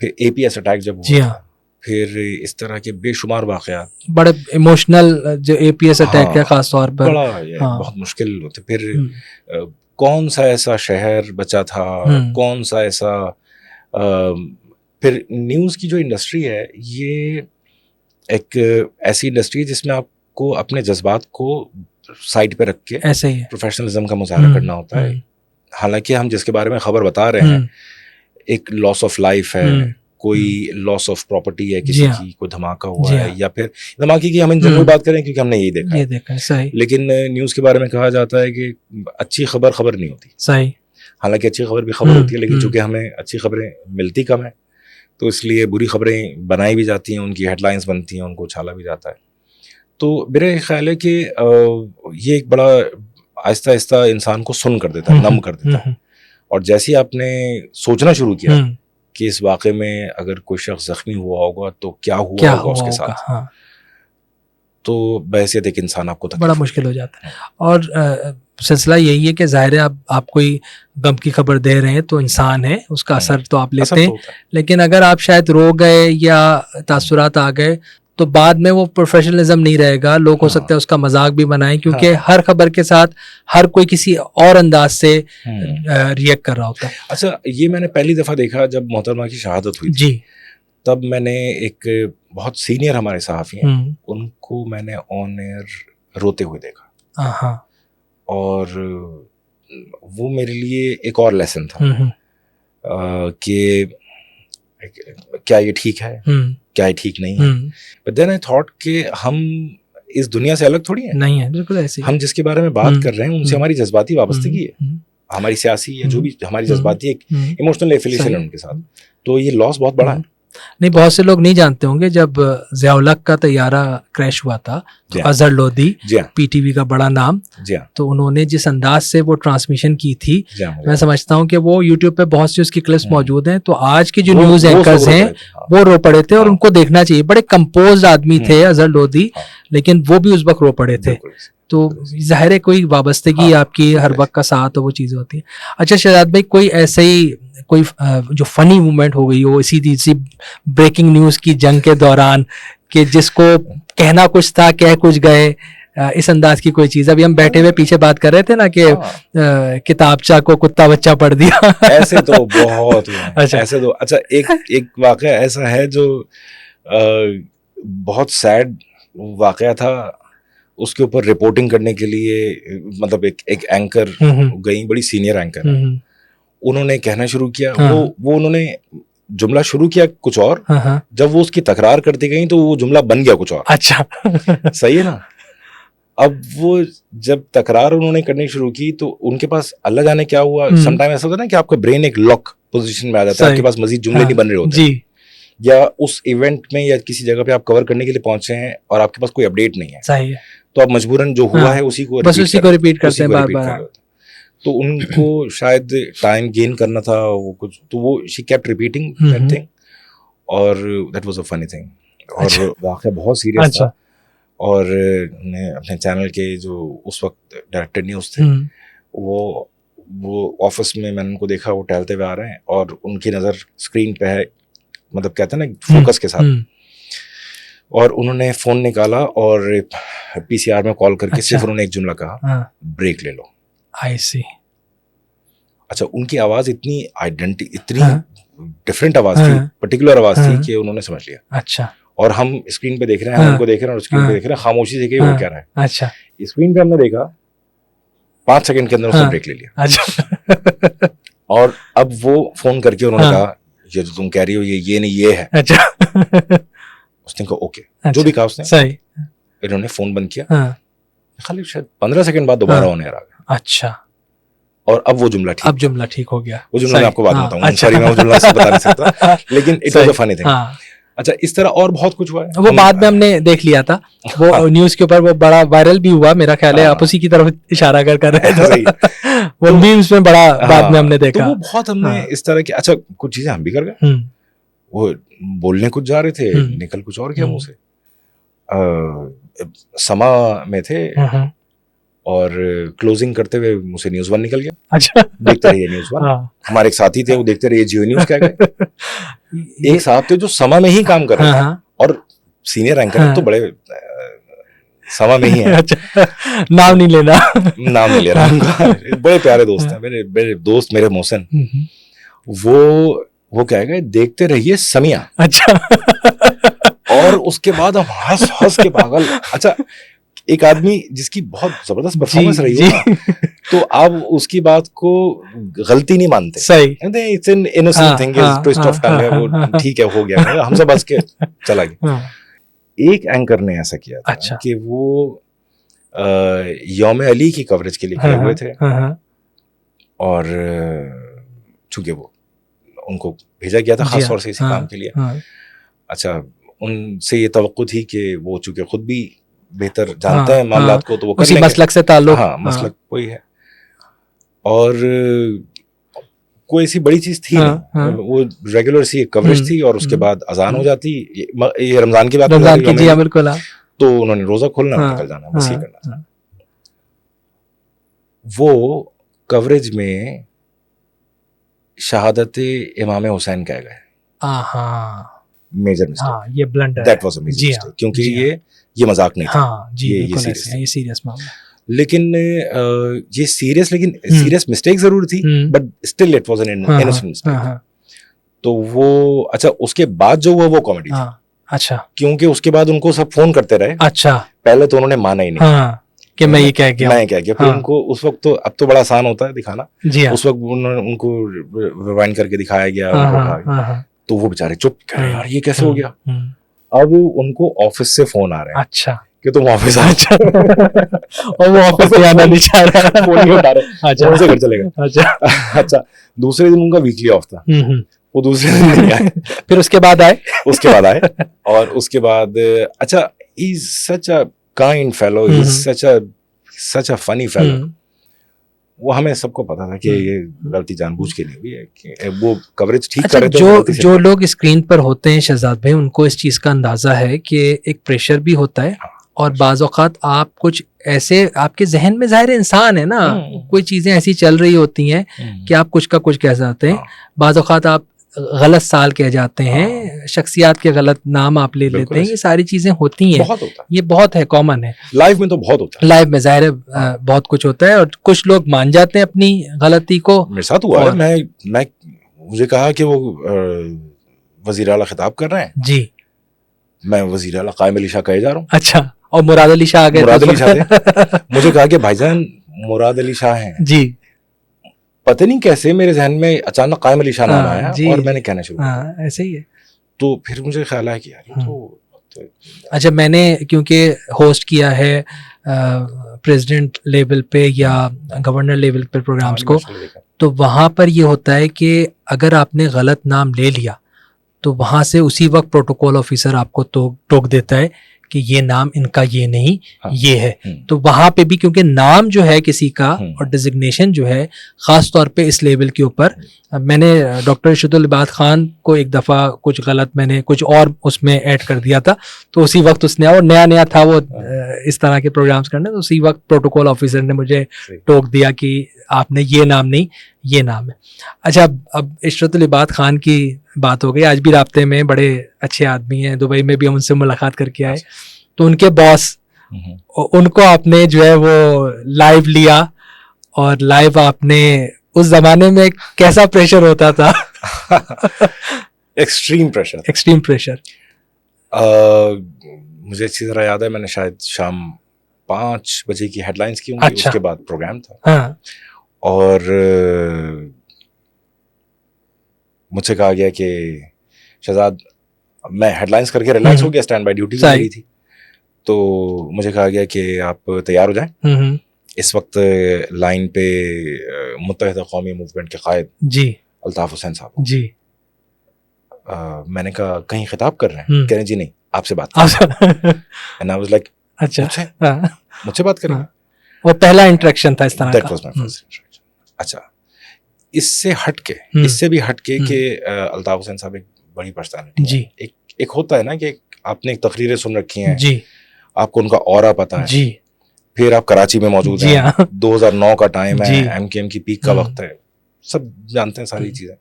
Speaker 2: फिर APS अटैक जब हुआ था, फिर इस तरह के बेशुमार वाकयात, बड़े
Speaker 1: इमोशनल जो APS अटैक है खास तौर पर,
Speaker 2: बड़ा बहुत मुश्किल होते। फिर कौन सा ऐसा शहर बचा था, कौन सा ऐसा फिर न्यूज़ की जो इंडस्ट्री है ये एक ऐसी इंडस्ट्री है जिसमें आपको अपने जज्बात को साइड पे रख के
Speaker 1: ऐसे ही
Speaker 2: प्रोफेशनलिज्म का मुजाहरा करना होता है। हालांकि हम जिसके बारे में खबर बता रहे हैं एक लॉस ऑफ लाइफ है, कोई लॉस ऑफ प्रॉपर्टी है किसी की, कोई धमाका हुआ है, या फिर धमाके की हम इन जनरल बात करें क्योंकि हमने यही देखा है।
Speaker 1: सही।
Speaker 2: लेकिन न्यूज़ के बारे में कहा जाता है कि अच्छी खबर नहीं होती।
Speaker 1: सही।
Speaker 2: हालांकि अच्छी खबर भी खबर होती है, लेकिन चूंकि हमें अच्छी खबरें मिलती कम है तो इसलिए बुरी खबरें बनाई भी जाती हैं, उनकी हेडलाइंस बनती हैं, उनको उछाला भी जाता है। तो मेरा ख्याल है कि ये एक बड़ा आहिस्ता आहिस्ता इंसान को सुन कर देता है, नम कर देता है। और जैसे ही आपने सोचना शुरू किया कि इस वाक़े में अगर कोई शख्स जख्मी हुआ होगा तो क्या हुआ होगा उसके साथ, तो बहैसियत एक इंसान आपको
Speaker 1: बड़ा मुश्किल हो जाता है। और सिलसिला यही है कि ज़ाहिर है आप कोई गम की खबर दे रहे हैं तो इंसान है, उसका असर तो आप लेते हैं, लेकिन अगर आप शायद रो गए या तासुरात आ गए तो बाद में वो प्रोफेशनलिज्म नहीं रहेगा। लोग हो सकता है उसका मजाक भी बनाएं, क्योंकि हर खबर के साथ हर कोई किसी और अंदाज से रिएक्ट कर रहा होता है।
Speaker 2: अच्छा, ये मैंने पहली दफ़ा देखा जब मोहतरमा की शहादत हुई
Speaker 1: जी।
Speaker 2: तब मैंने एक बहुत सीनियर हमारे सहाफ़ी हैं, उनको मैंने ऑन एयर रोते हुए देखा, और वो मेरे लिए एक और लेसन था कि क्या ये ठीक है, क्या ये ठीक नहीं है। बट देन आई थॉट कि हम इस दुनिया से अलग थोड़ी हैं।
Speaker 1: नहीं है, बिल्कुल ऐसे ही।
Speaker 2: हम जिसके बारे में बात कर रहे हैं उनसे हमारी जज्बाती वाबस्तगी है, हमारी सियासी या जो भी हमारी जज्बाती एक इमोशनल एफिलिएशन है उनके साथ। तो ये लॉस बहुत बड़ा है।
Speaker 1: नहीं, बहुत से लोग नहीं जानते होंगे, जब ज़िया-उल-हक का तैयारा क्रैश हुआ था तो अजहर लोधी, PTV का बड़ा नाम, तो उन्होंने जिस अंदाज से वो ट्रांसमिशन की थी, मैं समझता हूँ कि वो यूट्यूब पे बहुत सी उसकी क्लिप्स मौजूद हैं। तो आज के जो न्यूज़ एंकर्स हैं वो रो पड़े थे, और उनको देखना चाहिए। बड़े कंपोज्ड आदमी थे अजहर लोधी, लेकिन वो भी उस वक्त रो पड़े थे। तो ज़ाहिर है कोई वाबस्तगी आपकी हर वक्त का साथ, तो वो चीज़ें होती हैं। अच्छा शहजाद भाई, कोई ऐसे ही कोई जो फनी मोमेंट हो गई हो इसी ब्रेकिंग न्यूज़ की जंग के दौरान, कि जिसको कहना कुछ था कह कुछ गए, इस अंदाज की कोई चीज़? अभी हम बैठे हुए पीछे बात कर रहे थे ना कि किताबचा को कुत्ता बच्चा पढ़ दिया।
Speaker 2: ऐसे तो बहुत हुए। अच्छा, ऐसे तो अच्छा एक वाकया ऐसा है जो बहुत सैड वाकया था। उसके ऊपर रिपोर्टिंग करने के लिए मतलब एक एंकर गई, बड़ी सीनियर एंकर, उन्होंने कहना शुरू किया, वो उन्होंने जुमला शुरू किया कुछ और, जब वो उसकी तकरार करती गई तो वो जुमला बन गया कुछ और।
Speaker 1: अच्छा
Speaker 2: सही है ना। अब वो जब तकरार उन्होंने करनी शुरू की तो उनके पास अल्लाह जाने क्या हुआ। समटाइम ऐसा होता है ना कि आपका ब्रेन एक लॉक पोजीशन में आ जाता है, आपके पास मजीद जुमले नहीं बन रहे होते
Speaker 1: जी।
Speaker 2: या उस इवेंट में या किसी जगह पे आप कवर करने के लिए पहुंचे हैं और आपके पास कोई अपडेट नहीं है।
Speaker 1: सही है।
Speaker 2: तो आप मजबूरन जो हुआ है उसी को
Speaker 1: रिपीट करते हैं बार बार।
Speaker 2: तो उनको शायद टाइम गेन करना था वो कुछ, तो वो she kept repeating that thing, और that was a funny thing. और वाकया बहुत सीरियस था। और अपने चैनल के जो उस वक्त डायरेक्टर न्यूज़ थे, वो ऑफिस में मैंने उनको देखा, वो टहलते हुए आ रहे हैं और उनकी नज़र स्क्रीन पे है, मतलब कहते हैं ना फोकस के साथ, और उन्होंने फ़ोन निकाला और PCR में कॉल करके सिर्फ उन्होंने एक जुमला कहा, ब्रेक ले लो।
Speaker 1: आई सी।
Speaker 2: अच्छा, उनकी आवाज़ इतनी डिफरेंट आवाज़ थी, पर्टिकुलर आवाज़ थी कि उन्होंने समझ लिया।
Speaker 1: अच्छा।
Speaker 2: और हम स्क्रीन पे देख रहे हैं, हम उनको देख रहे हैं और स्क्रीन पे देख रहे हैं, खामोशी से कि वो क्या रहा है।
Speaker 1: अच्छा।
Speaker 2: स्क्रीन पे हमने देखा 5 सेकंड के अंदर उसने ब्रेक ले लिया।
Speaker 1: अच्छा।
Speaker 2: और अब वो फोन करके उन्होंने कहा ये जो तुम कह रही हो ये नहीं ये है।
Speaker 1: अच्छा।
Speaker 2: उसने कहा ओके, जो भी कहा उसने
Speaker 1: सही।
Speaker 2: इन्होंने फोन बंद किया।
Speaker 1: हाँ।
Speaker 2: खाली शायद 15 सेकंड बाद दोबारा ऑन एयर आ गया।
Speaker 1: अच्छा।
Speaker 2: और अब वो जुमला ठीक,
Speaker 1: अब जुमला ठीक हो गया।
Speaker 2: वो जुमला मैं आपको बाद में बताऊंगा।
Speaker 1: अच्छा।
Speaker 2: सॉरी मैं वो जुमला बता नहीं सकता, लेकिन it was a funny thing. अच्छा, इस तरह और बहुत कुछ हुआ है।
Speaker 1: वो बाद में हमने देख लिया था, वो न्यूज के ऊपर वो बड़ा वायरल भी हुआ, मेरा ख्याल है आप उसी की तरफ इशारा कर रहे थे। वो मीम्स में बड़ा बाद में हमने देखा।
Speaker 2: तो वो बहुत हमने इस तरह के, अच्छा कुछ चीजें हम भी कर गए। वो बोलने कुछ जा रहे थे, निकल कुछ और गया मुंह से। समा में थे और क्लोजिंग करते हुए मुझसे न्यूज़ वन निकल गया। अच्छा। देखते रहिए न्यूज़ वन। हमारे एक साथी थे, वो देखते रहिए जियो न्यूज़ क्या गए। एक साहब थे जो समा में ही काम कर रहे थे और सीनियर एंकर है, तो बड़े समा में ही है।
Speaker 1: अच्छा, नाम नहीं लेना,
Speaker 2: नाम नहीं ले रहा उनका। बड़े प्यारे दोस्त हैं मेरे दोस्त, मेरे मोहसिन। वो क्या है, देखते रहिए समिया। अच्छा। और उसके बाद हम हंस हंस के पागल। अच्छा, एक आदमी जिसकी बहुत जबरदस्त परफॉर्मेंस रही हो ना, तो आप उसकी बात को गलती नहीं मानते। सही। It's an innocent thing, twist of tongue है वो, ठीक है, हो गया, हम सब बस के चला गया। एक एंकर ने ऐसा किया था। अच्छा। कि वो यौम अली की कवरेज के लिए खड़े हुए थे और चूंकि वो उनको भेजा गया था खास तौर से इसी काम के लिए। अच्छा, उनसे ये तवक्को थी कि वो चूंकि खुद भी बेहतर जानते हैं मामलात को, तो वो कर लेंगे। मसलक से ताल्लुक। हाँ, मसलक वही है। और कोई ऐसी बड़ी चीज थी नहीं, वो रेगुलर सी एक कवरेज थी और उसके बाद अजान हो जाती। ये रमजान की बात हो रही है, जी बिल्कुल। तो उन्होंने रोजा खोलना और निकल जाना, बस ये करना था। वो कवरेज में शहादत इमाम हुसैन कह गए। मेजर मिस्टेक, ये blunder, that was a major mistake, क्योंकि ये मजाक नहीं था। ये सीरियस मामला। लेकिन ये सीरियस मिस्टेक जरूर थी, but still it was an innocent mistake. तो वो, अच्छा, उसके बाद जो हुआ वो कॉमेडी थी। अच्छा, क्योंकि उसके बाद उनको सब फोन करते रहे। अच्छा, पहले तो उन्होंने माना ही नहीं कि मैं ये क्या गया। फिर उनको उस वक्त, तो अब तो बड़ा आसान होता है दिखाना, उस वक्त उनको रिवाइंड करके दिखाया गया। तो वो बेचारे चुप, कह रहे यार ये कैसे हो गया। अब उनको ऑफिस से फोन आ रहे हैं। अच्छा, कि तुम ऑफिस आ जाओ। और वो ऑफिस में आना नहीं चाह रहा, फोन नहीं उठा रहे। अच्छा, उनसे घर चलेगा। अच्छा, दूसरे दिन उनका वीकली ऑफ था, वो दूसरे दिन नहीं आए। फिर उसके बाद आए। और उसके बाद, अच्छा, he is such a kind fellow, he is such a funny fellow. वो हमें सबको पता था कि ये गलती जानबूझ के नहीं हुई है, कि वो कवरेज ठीक कर रहे थे। जो लोग स्क्रीन पर होते हैं शहजाद भाई, उनको इस चीज का अंदाजा है कि एक प्रेशर भी होता है। और बाज़ औक़ात आप कुछ ऐसे, आपके जहन में ज़ाहिर इंसान है ना, कोई चीज़ें ऐसी चल रही होती हैं कि आप कुछ का कुछ कह जाते हैं। बाज़ औक़ात आप गलत साल कह जाते हैं, शख्सियात के गलत नाम आप ले लेते हैं। ये सारी चीज़ें होती हैं, ये बहुत है, कॉमन है। लाइफ में तो बहुत होता है, लाइफ में ज़ाहिर है बहुत कुछ होता है। और कुछ लोग मान जाते हैं अपनी गलती को। मेरे साथ हुआ है, मैं मुझे कहा कि वो वज़ीर आला खिताब कर रहे हैं जी, मैं वज़ीर आला कायम अली शाह कहे जा रहा हूँ। अच्छा, और मुराद अली शाह आ गए। मुराद अली शाह थे। मुझे कहा कि भाईजान मुराद अली शाह हैं जी। पता नहीं कैसे मेरे जहन में अचानक कायम अली शाह नाम आया और मैंने कहना शुरू किया। ऐसे ही है। तो फिर मुझे ख्याल आया कि यार तो अच्छा, मैंने क्योंकि होस्ट किया है प्रेसिडेंट लेवल पे या गवर्नर लेवल पे प्रोग्राम्स को, तो वहाँ पर ये होता है कि अगर आपने गलत नाम ले लिया तो वहाँ से उसी वक्त प्रोटोकॉल ऑफिसर आपको टोक देता है कि ये नाम इनका ये नहीं, ये है। तो वहाँ पे भी क्योंकि नाम जो है किसी का और डिजिग्नेशन जो है ख़ास तौर पे इस लेवल के ऊपर, मैंने डॉक्टर इरशादुल इबाद खान को एक दफ़ा कुछ गलत मैंने कुछ और उसमें ऐड कर दिया था, तो उसी वक्त उसने, और नया था वो इस तरह के प्रोग्राम्स करने, तो उसी वक्त प्रोटोकॉल ऑफिसर ने मुझे टोक दिया कि आपने ये नाम नहीं, ये नाम है। अच्छा, अब इरशादुल इबाद खान की बात हो गई, आज भी राब्ते में, बड़े अच्छे आदमी हैं, दुबई में भी हम उनसे मुलाकात करके आए। तो उनके बॉस, उनको आपने जो है वो लाइव लिया, और लाइव आपने, उस जमाने में कैसा प्रेशर होता था? Extreme pressure. मुझे अच्छी तरह याद है, मैंने शायद शाम 5 बजे की हेडलाइंस की होंगी। अच्छा। उसके बाद प्रोग्राम था। हाँ। और मुझसे कहा गया कि शहजाद, मैं हेडलाइंस करके रिलैक्स हो गया, स्टैंड बाय ड्यूटी हो गई थी, तो मुझे कहा गया कि आप तैयार हो जाएं, इस वक्त लाइन पे मुत्तहिदा कौमी मूवमेंट के कायद जी अल्ताफ हुसैन साहब जी। मैंने कहा कहीं खिताब कर रहे हैं? कह रहे जी नहीं, आपसे बात कर रहे हैं। एंड आई वाज लाइक अच्छा, मुझसे बात करेंगे?
Speaker 1: वो पहला इंटरेक्शन था इस तरह का।
Speaker 2: That was my first interaction. अच्छा, इससे हटके, इससे भी हटके कि अल्ताफ हुसैन साहब एक बड़ी पर्सनालिटी जी। एक होता है ना कि आपने एक तकरीरें सुन रखी हैं जी, आपको उनका ऑरा पता है जी, फिर आप कराची में मौजूद हैं, 2009 का टाइम है, एमकेएम की पीक का वक्त है, सब जानते हैं सारी चीजें।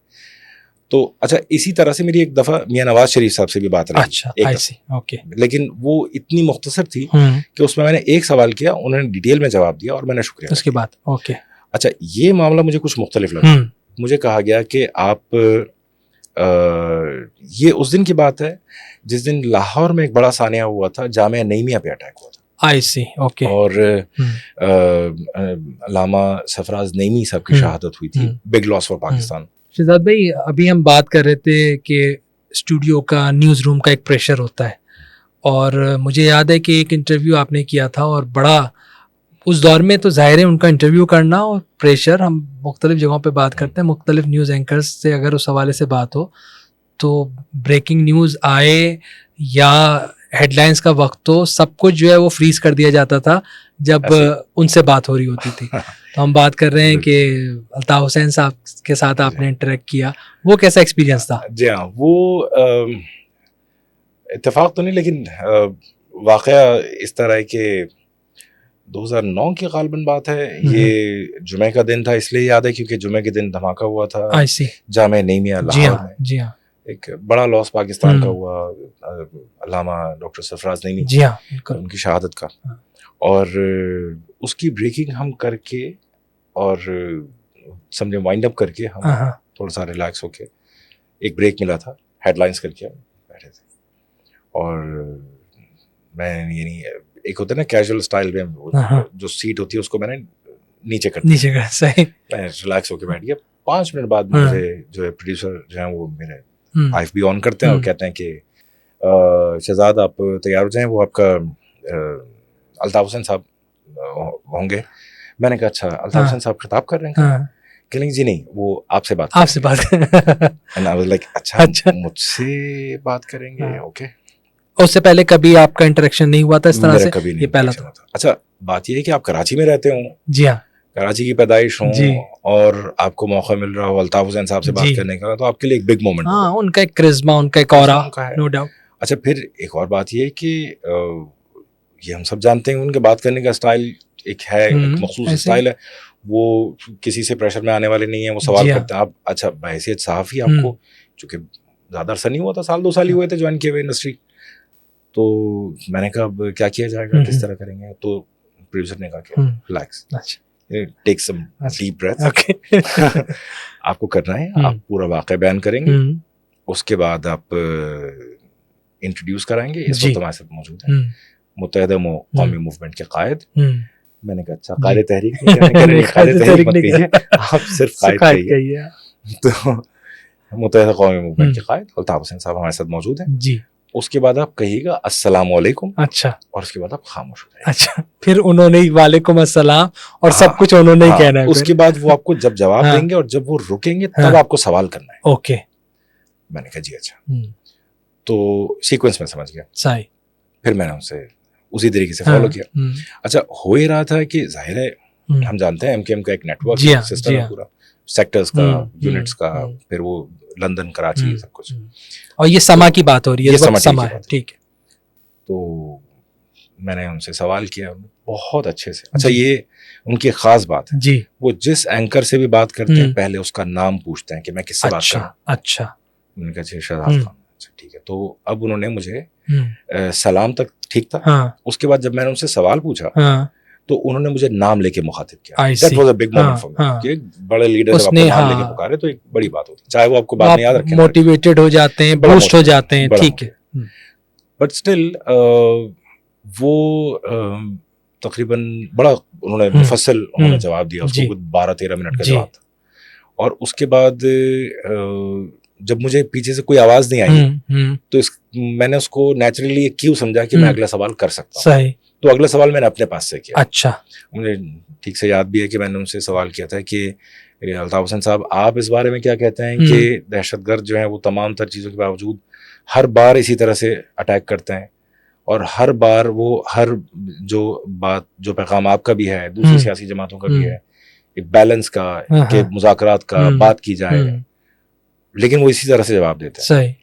Speaker 2: तो अच्छा, इसी तरह से मेरी एक दफा मियां नवाज शरीफ साहब से भी बात रही। अच्छा, ओके। लेकिन वो इतनी मुख्तसर थी कि उसमें मैंने एक सवाल किया, उन्होंने डिटेल में जवाब दिया और मैंने शुक्रिया
Speaker 1: उसके बाद। ओके।
Speaker 2: अच्छा, ये मामला मुझे कुछ मुख्तलिफ लगा। मुझे कहा गया कि आप ये उस दिन की बात है जिस दिन लाहौर में एक बड़ा सानिया हुआ था, जामिया नईमिया पे अटैक हुआ था।
Speaker 1: I see, okay.
Speaker 2: और अल्लामा सरफराज नईमी साहब की शहादत हुई थी, big loss for Pakistan.
Speaker 1: Shahzad भाई, अभी हम बात कर रहे थे कि स्टूडियो का, न्यूज़ रूम का एक प्रेशर होता है, और मुझे याद है कि एक इंटरव्यू आपने किया था, और बड़ा उस दौर में तो ज़ाहिर है उनका इंटरव्यू करना और प्रेशर, हम मुख्तलिफ जगहों पे बात करते हैं, मुख्तलिफ न्यूज़ एंकर्स से अगर उस हवाले से बात हो तो ब्रेकिंग न्यूज़ आए या हेडलाइंस का वक्त हो, सब कुछ जो है वो फ्रीज कर दिया जाता था जब उनसे बात हो रही होती थी। तो हम बात कर रहे हैं कि अल्ताफ हुसैन साहब के साथ आपने इंटरेक्ट किया, वो कैसा एक्सपीरियंस था?
Speaker 2: जी हाँ, वो इत्तेफाक तो नहीं, लेकिन वाक़या इस तरह है कि 2009 की गालिबन बात है, ये जुमे का दिन था, इसलिए याद है क्योंकि जुमे के दिन धमाका हुआ था जामिया नईमिया लाहौर में। जी हाँ, एक बड़ा लॉस पाकिस्तान का हुआ, अल्लामा डॉक्टर सरफराज नईमी जी हाँ, उनकी शहादत का। और उसकी ब्रेकिंग हम करके और समझे वाइंड अप करके हम थोड़ा सा रिलैक्स होके, एक ब्रेक मिला था, हेडलाइंस करके हम बैठे थे, और मैं यानी एक होता है ना कैजुअल स्टाइल में, जो सीट होती है उसको मैंने नीचे कर सही, मैं रिलैक्स होके बैठ गया। 5 मिनट बाद मुझे जो है प्रोड्यूसर जो है वो मेरे आईएफबी ऑन करते हैं और कहते हैं कि शहजाद आप तैयार हो जाएं, वो आपका अल्ताफ हुसैन साहब होंगे। मैंने कहा अच्छा, अल्ताफ हुसैन साहब खिताब कर रहे हैं? कह लेंगे जी नहीं, वो आपसे बात एंड आई वाज लाइक अच्छा, मुझसे बात करेंगे? ओके।
Speaker 1: उससे पहले कभी आपका इंटरेक्शन नहीं हुआ था इस तरह से?
Speaker 2: कभी नहीं,
Speaker 1: ये पहला था।
Speaker 2: अच्छा, बात ये है कि आप कराची में रहते हो, जी हाँ, कराची की पैदाइश हो, और आपको मौका मिल रहा हो अल्ताफ हुसैन साहब से बात करने का, तो आपके लिए एक बिग मोमेंट।
Speaker 1: हाँ, उनका एक क्रिस्मा, उनका एक ऑरा, नो डाउट।
Speaker 2: अच्छा, फिर एक और बात ये है कि ये हम सब जानते हैं उनके बात करने का स्टाइल एक है, एक मखसूस स्टाइल है, वो किसी से प्रेशर में आने वाले नहीं है, वो सवाल करते हैं। आप अच्छा, बहैसियत सहाफ़ी आपको, चूंकि ज़्यादा अरसा नहीं हुआ था, 1-2 साल ही हुए थे ज्वाइन किए हुए इंडस्ट्री, तो मैंने कहा अब क्या किया जाएगा, किस तरह करेंगे? तो प्रोड्यूसर ने कहा कि relax, take some deep breath, आपको करना है, आप पूरा वाक़या बयान करेंगे, उसके बाद आप इंट्रोड्यूस कराएंगे। इस वक्त हमारे साथ मौजूद है मुत्तहिदा कौमी मूवमेंट के कायद। मैंने कहा अच्छा, कायद तहरीक मत कहिए, आप सिर्फ कायद कहिए। तो मुत्तहिदा कौमी मूवमेंट के कायद अल्ताफ हुसैन साहब हमारे साथ मौजूद हैं जी। उसके बाद आप कहिएगा अस्सलाम वालेकुम। अच्छा, और उसके बाद आप खामोश हो जाइए। अच्छा, फिर उन्होंने वालेकुम अस्सलाम और सब कुछ उन्होंने ही कहना है। उसके बाद वो आपको जब जवाब देंगे और जब वो रुकेंगे तब आपको सवाल करना है। ओके। मैंने कहा जी अच्छा, तो सीक्वेंस में समझ गया सही। फिर मैंने उनसे उसी तरीके से फॉलो किया। अच्छा, हो ही रहा था कि जाहिर है हम जानते हैं एमकेएम का एक नेटवर्क सिस्टम है पूरा, सेक्टर्स का, यूनिट्स का, फिर वो लंदन, कराची, सब कुछ। और ये समा की बात हो रही है, समा है, ठीक है। तो मैंने उनसे सवाल किया बहुत अच्छे से। अच्छा, ये उनकी खास बात है जी, वो जिस एंकर से भी बात करते हैं पहले उसका नाम पूछते हैं कि मैं किससे बात करूं। अच्छा, मैंने कहा शहजाद खान। अच्छा ठीक है। तो अब उन्होंने मुझे सलाम तक ठीक था। हाँ। उसके बाद जब मैंने उनसे सवाल पूछा तो उन्होंने मुझे नाम लेके मुखातिब किया। That was a big moment for me। कि बड़े लीडर जब आपको नाम लेके पुकारे तो एक बड़ी बात होती है, चाहे वो आपको बात नहीं याद रखें, मोटिवेटेड हो जाते हैं, बूस्ट हो जाते हैं, ठीक है। बट स्टिल वो तकरीबन बड़ा उन्होंने मुफस्सल उन्होंने जवाब दिया, उसको कुछ 12-13 मिनट का जवाब था। और उसके बाद जब मुझे पीछे से कोई आवाज नहीं आई तो मैंने उसको नेचुरली एक क्यू समझा कि मैं अगला सवाल कर सकता हूँ।
Speaker 1: सही।
Speaker 2: तो अगला सवाल मैंने अपने पास से किया।
Speaker 1: अच्छा।
Speaker 2: मुझे ठीक से याद भी है कि मैंने उनसे सवाल किया था कि अल्ताफ हुसैन साहब, आप इस बारे में क्या कहते हैं कि दहशतगर्द जो है वो तमाम तर चीज़ों के बावजूद हर बार इसी तरह से अटैक करते हैं, और हर बार वो हर जो पैगाम आपका भी है, दूसरी सियासी जमातों का भी है, एक बैलेंस का, के मुज़ाकरात का बात की जाए, लेकिन वो इसी तरह से जवाब देते हैं।
Speaker 1: सही।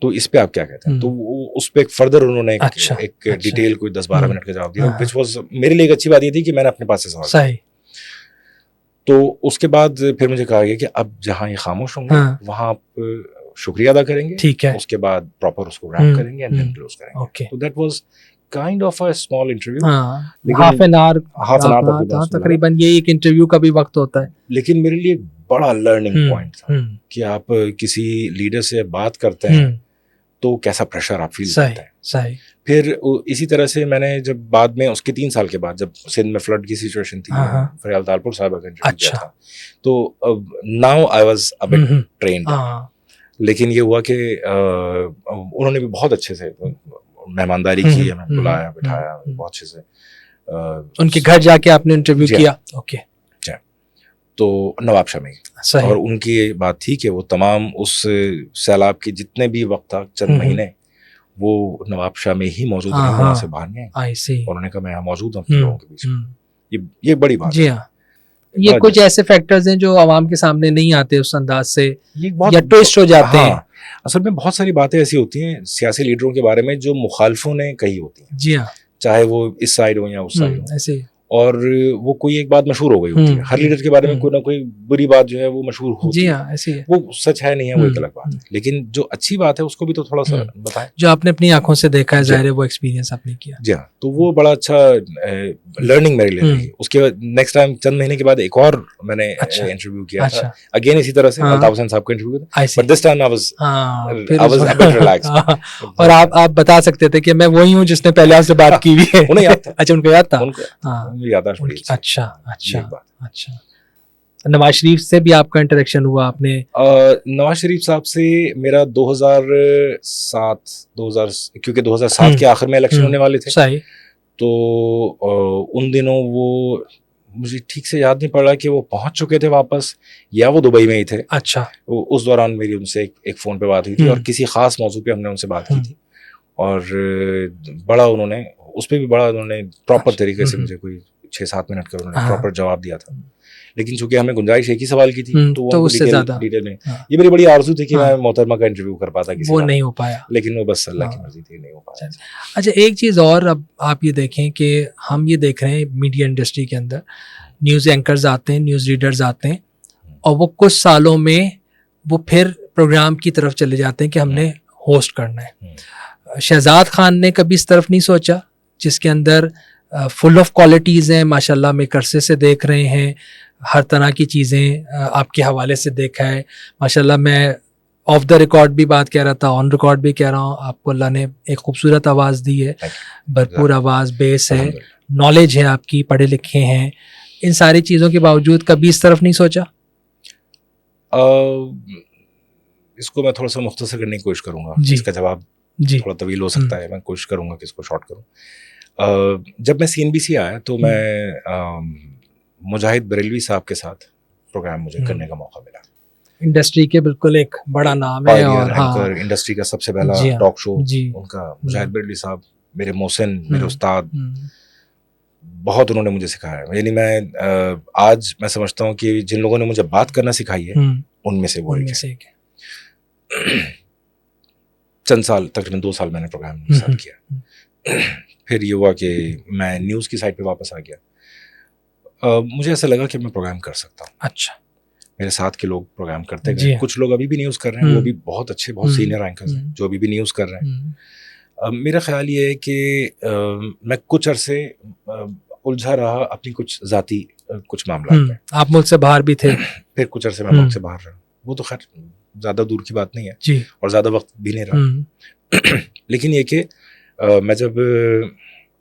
Speaker 2: तो इस पे आप क्या कहते हैं? तो उस पे एक फर्दर उन्होंने एक डिटेल कोई 10-12 मिनट का जवाब दिया, विच वाज मेरे लिए एक अच्छी बात ये थी कि मैंने अपने पास से सवाल
Speaker 1: सही।
Speaker 2: तो उसके बाद फिर मुझे कहा गया कि अब जहाँ ये खामोश होंगे वहाँ आप शुक्रिया अदा करेंगे,
Speaker 1: ठीक है,
Speaker 2: उसके बाद प्रॉपर उसको रैप करेंगे एंड देन क्लोज करेंगे।
Speaker 1: ओके।
Speaker 2: तो that was kind of a small interview,
Speaker 1: half an hour तकरीबन, ये एक इंटरव्यू का भी वक्त होता है।
Speaker 2: लेकिन मेरे लिए बड़ा लर्निंग पॉइंट था कि आप किसी लीडर से बात करते हैं तो कैसा प्रेशर आप फील करते हैं।
Speaker 1: सही।
Speaker 2: फिर इसी तरह से मैंने जब बाद में उसके 3 साल के बाद जब सिंध में फ्लड की सिचुएशन थी, फरियाल तालपुर साहब का इंटरव्यू किया था, तो now I was a bit trained. लेकिन ये हुआ कि उन्होंने भी बहुत अच्छे से मेहमानदारी की, हमें बुलाया बिठाया बहुत अच्छे से।
Speaker 1: उनके घर जाके आपने इंटरव्यू किया? ओके।
Speaker 2: तो नवाबशाह में, और उनकी ये बात थी कि वो तमाम उस सैलाब के जितने भी वक्त था, चंद महीने, वो नवाबशाह में ही मौजूद रहे, वहां से बाहर नहीं आए। उन्होंने कहा मैं यहाँ मौजूद हूँ लोगों के बीच में। ये बड़ी बात है।
Speaker 1: ये कुछ ऐसे फैक्टर्स हैं जो आवाम के सामने नहीं आते उस अंदाज से, या ट्विस्ट हो जाते हैं।
Speaker 2: असल में बहुत सारी बातें ऐसी होती हैं सियासी लीडरों के बारे में जो मुखालफों ने कही होती हैं।
Speaker 1: जी हाँ,
Speaker 2: चाहे वो इस साइड हो या उस साइड हो,
Speaker 1: ऐसे,
Speaker 2: और वो कोई एक बात मशहूर हो गई होती है। हर लीडर के बारे में कोई ना कोई बुरी बात जो है वो मशहूर होती है। ऐसे है। वो सच है नहीं है वो एक अलग बात है, लेकिन जो अच्छी बात है उसको भी तो थोड़ा सा बताएं।
Speaker 1: जो आपने अपनी आंखों से देखा है, जाहिर है वो एक्सपीरियंस आपने किया।
Speaker 2: जी हाँ, तो वो बड़ा अच्छा लर्निंग मेरे लिए रही। उसके बाद नेक्स्ट टाइम चंद महीने के बाद एक और मैंने इंटरव्यू किया था, अगेन इसी तरह से अल्ताफ हुसैन साहब का इंटरव्यू था, but this time I was a bit relaxed.
Speaker 1: और आप बता सकते थे कि मैं वही हूँ जिसने पहले आपसे बात की हुई है।
Speaker 2: उन्हें याद था।
Speaker 1: अच्छा, उनको याद था।
Speaker 2: यादाश्त बड़ी अच्छी।
Speaker 1: अच्छा। नवाज शरीफ से भी आपका इंटरेक्शन हुआ आपने?
Speaker 2: नवाज शरीफ साहब से मेरा 2007 क्योंकि 2007 के आखिर में इलेक्शन होने वाले थे।
Speaker 1: सही।
Speaker 2: तो उन दिनों वो, मुझे ठीक से याद नहीं पड़ रहा कि वो पहुंच चुके थे वापस या वो दुबई में ही थे।
Speaker 1: अच्छा।
Speaker 2: उस दौरान मेरी उनसे एक फ़ोन पे बात हुई थी, और किसी खास मौजू पे हमने उनसे बात की थी, और बड़ा उन्होंने उस पर भी बड़ा उन्होंने प्रॉपर तरीके से मुझे कोई 6-7 मिनट का उन्होंने प्रॉपर जवाब दिया था। लेकिन चूंकि हमें गुंजाइश एक ही सवाल की थी, तो उससे ज़्यादा डिटेल में ये मेरी बड़ी आरज़ू थी कि मैं मोहतरमा का इंटरव्यू कर पाता, किसी
Speaker 1: वो नहीं हो पाया,
Speaker 2: लेकिन वो बस अल्लाह की मर्जी थी, नहीं हो पाया।
Speaker 1: अच्छा, एक चीज़ और, अब आप ये देखें कि हम ये देख रहे हैं मीडिया इंडस्ट्री के अंदर न्यूज़ एंकर्स आते हैं, न्यूज़ रीडर्स आते हैं, और वो कुछ सालों में वो फिर प्रोग्राम की तरफ चले जाते हैं कि हमने होस्ट करना है। शहजाद खान ने कभी इस तरफ नहीं सोचा, जिसके अंदर फुल ऑफ क्वालिटीज़ हैं माशाल्लाह, मैं करसे से देख रहे हैं, हर तरह की चीज़ें आपके हवाले से देखा है माशाल्लाह। मैं ऑफ द रिकॉर्ड भी बात कह रहा था, ऑन रिकॉर्ड भी कह रहा हूँ, आपको अल्लाह ने एक खूबसूरत आवाज़ दी है, भरपूर आवाज़, बेस है, नॉलेज है आपकी, पढ़े लिखे हैं, इन सारी चीज़ों के बावजूद कभी इस तरफ नहीं सोचा?
Speaker 2: इसको मैं थोड़ा सा मुख्तसर करने की कोशिश करूँगा, इसका जवाब थोड़ा तवील हो सकता है, मैं कोशिश करूँगा कि इसको शॉर्ट करूँ। जब मैं CNBC आया तो मैं मुजाहिद बरेलवी साहब के साथ प्रोग्राम मुझे करने का मौका मिला।
Speaker 1: इंडस्ट्री के बिल्कुल एक बड़ा नाम है, और
Speaker 2: इंडस्ट्री का सबसे पहला टॉक शो उनका, मुजाहिद बरेलवी साहब मेरे मोहसिन, मेरे उस्ताद, बहुत उन्होंने मुझे सिखाया है। यानी मैं आज मैं समझता हूँ कि जिन लोगों ने मुझे बात करना सिखाई है उनमें से वो एक है। चंद साल, तकरीबन 2 साल मैंने प्रोग्राम साथ किया। फिर ये हुआ कि मैं न्यूज़ की साइड पे वापस आ गया। मुझे ऐसा लगा कि मैं प्रोग्राम कर सकता हूँ।
Speaker 1: अच्छा।
Speaker 2: मेरे साथ के लोग प्रोग्राम करते गए, कुछ लोग अभी भी न्यूज़ कर रहे हैं, वो भी बहुत अच्छे, बहुत सीनियर एंकर्स हैं जो अभी भी न्यूज़ कर रहे हैं। मेरा ख्याल ये है कि मैं कुछ अरसे उलझा रहा अपनी कुछ ज़ाती कुछ मामला में।
Speaker 1: आप मुल्क से बाहर भी थे?
Speaker 2: फिर कुछ अरसे मैं मुल्क से बाहर रहा, वो तो खैर ज़्यादा दूर की बात नहीं है
Speaker 1: जी,
Speaker 2: और ज़्यादा वक्त भी नहीं रहा। लेकिन ये कि मैं जब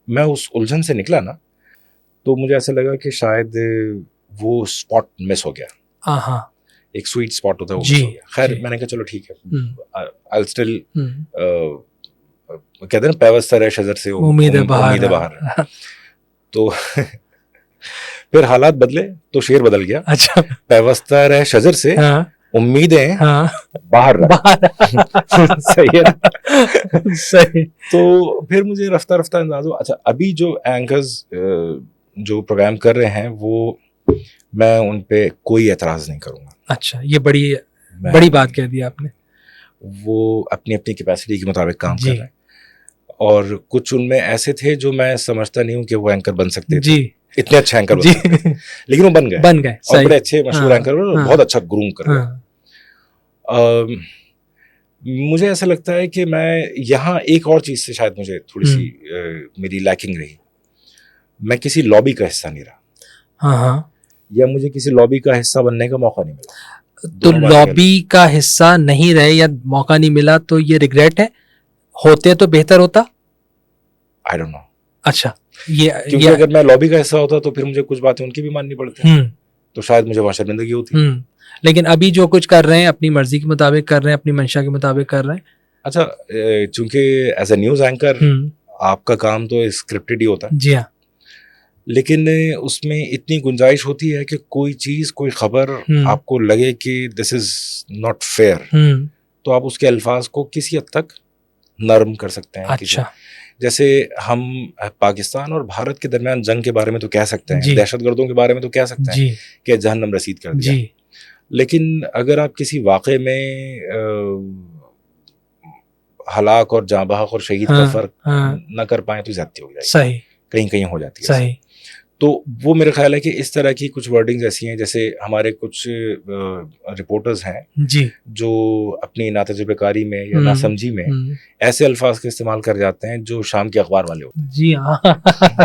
Speaker 2: मैं उस उलझन से निकला ना, तो मुझे ऐसा लगा कि शायद वो स्पॉट मिस हो गया। एक स्वीट स्पॉट होता है वो
Speaker 1: जी,
Speaker 2: मिस हो गया। खैर
Speaker 1: जी।
Speaker 2: मैंने कहा चलो ठीक है, आई विल स्टिल, कहते हैं ना पैवस्तर है शजर से
Speaker 1: उम्मीद है
Speaker 2: बाहर। तो फिर हालात बदले तो शेर बदल गया।
Speaker 1: अच्छा,
Speaker 2: पैवस्तर है शजर से,
Speaker 1: हाँ,
Speaker 2: उम्मीदें
Speaker 1: हाँ,
Speaker 2: बाहर सही है ना?
Speaker 1: सही।
Speaker 2: तो फिर मुझे रफ्ता रफ्ता अंदाज हुआ, अच्छा अभी जो एंकर्स जो प्रोग्राम कर रहे हैं वो मैं उन पे कोई एतराज नहीं करूंगा।
Speaker 1: अच्छा, ये बड़ी बात कह दी आपने।
Speaker 2: वो अपनी अपनी कैपेसिटी के मुताबिक काम
Speaker 1: जी।
Speaker 2: कर रहे हैं, और कुछ उनमें ऐसे थे जो मैं समझता नहीं हूँ कि वो एंकर बन सकते थे,
Speaker 1: जी,
Speaker 2: इतने अच्छे एंकर बन
Speaker 1: जी,
Speaker 2: सकते थे, लेकिन वो बन गए और
Speaker 1: सही।
Speaker 2: बड़े अच्छे मशहूर
Speaker 1: हाँ,
Speaker 2: एंकर
Speaker 1: हाँ,
Speaker 2: बहुत अच्छा ग्रूम कर गए।
Speaker 1: हाँ,
Speaker 2: मुझे ऐसा लगता है कि मैं यहाँ एक और चीज से शायद मुझे थोड़ी सी मेरी लैकिंग रही, मैं किसी लॉबी का हिस्सा नहीं रहा,
Speaker 1: हाँ, हाँ।
Speaker 2: या मुझे किसी लॉबी का हिस्सा बनने का मौका नहीं मिला।
Speaker 1: तो लॉबी का हिस्सा नहीं रहे या मौका नहीं मिला तो ये रिग्रेट है, होते तो बेहतर होता।
Speaker 2: I don't know.
Speaker 1: अच्छा, ये
Speaker 2: क्योंकि अगर मैं लॉबी का हिस्सा होता तो फिर मुझे कुछ बातें उनकी भी माननी पड़ती, तो शायद मुझे वहां शर्मिंदगी होती।
Speaker 1: लेकिन अभी जो कुछ कर रहे हैं अपनी मर्जी के मुताबिक कर रहे हैं, अपनी मंशा के मुताबिक कर रहे हैं।
Speaker 2: अच्छा, चूंकि एज ए न्यूज एंकर आपका काम तो स्क्रिप्टेड ही होता है।
Speaker 1: जी हाँ।
Speaker 2: लेकिन उसमें इतनी गुंजाइश होती है कि कोई चीज, कोई खबर आपको लगे कि दिस इज नॉट फेयर, तो आप उसके अल्फाज को किसी हद तक नरम कर सकते हैं।
Speaker 1: अच्छा।
Speaker 2: जैसे हम पाकिस्तान और भारत के दरमियान जंग के बारे में तो कह सकते हैं, दहशतगर्दों के बारे में तो कह सकते हैं कि जहन्नम रसीद कर दिया, लेकिन अगर आप किसी वाक़े में हलाक और जाँबाहक और शहीद का फर्क न कर पाए तो ज्यादती हो जाएगी।
Speaker 1: सही।
Speaker 2: कहीं कहीं हो जाती है।
Speaker 1: सही।
Speaker 2: तो वो मेरा ख्याल है कि इस तरह की कुछ वर्डिंग्स ऐसी हैं, जैसे हमारे कुछ रिपोर्टर्स हैं जी, जो अपनी नातजुर्बेकारी में या नासमझी में ऐसे अल्फाज का इस्तेमाल कर जाते हैं जो शाम के अखबार वाले होते हैं। जी हाँ।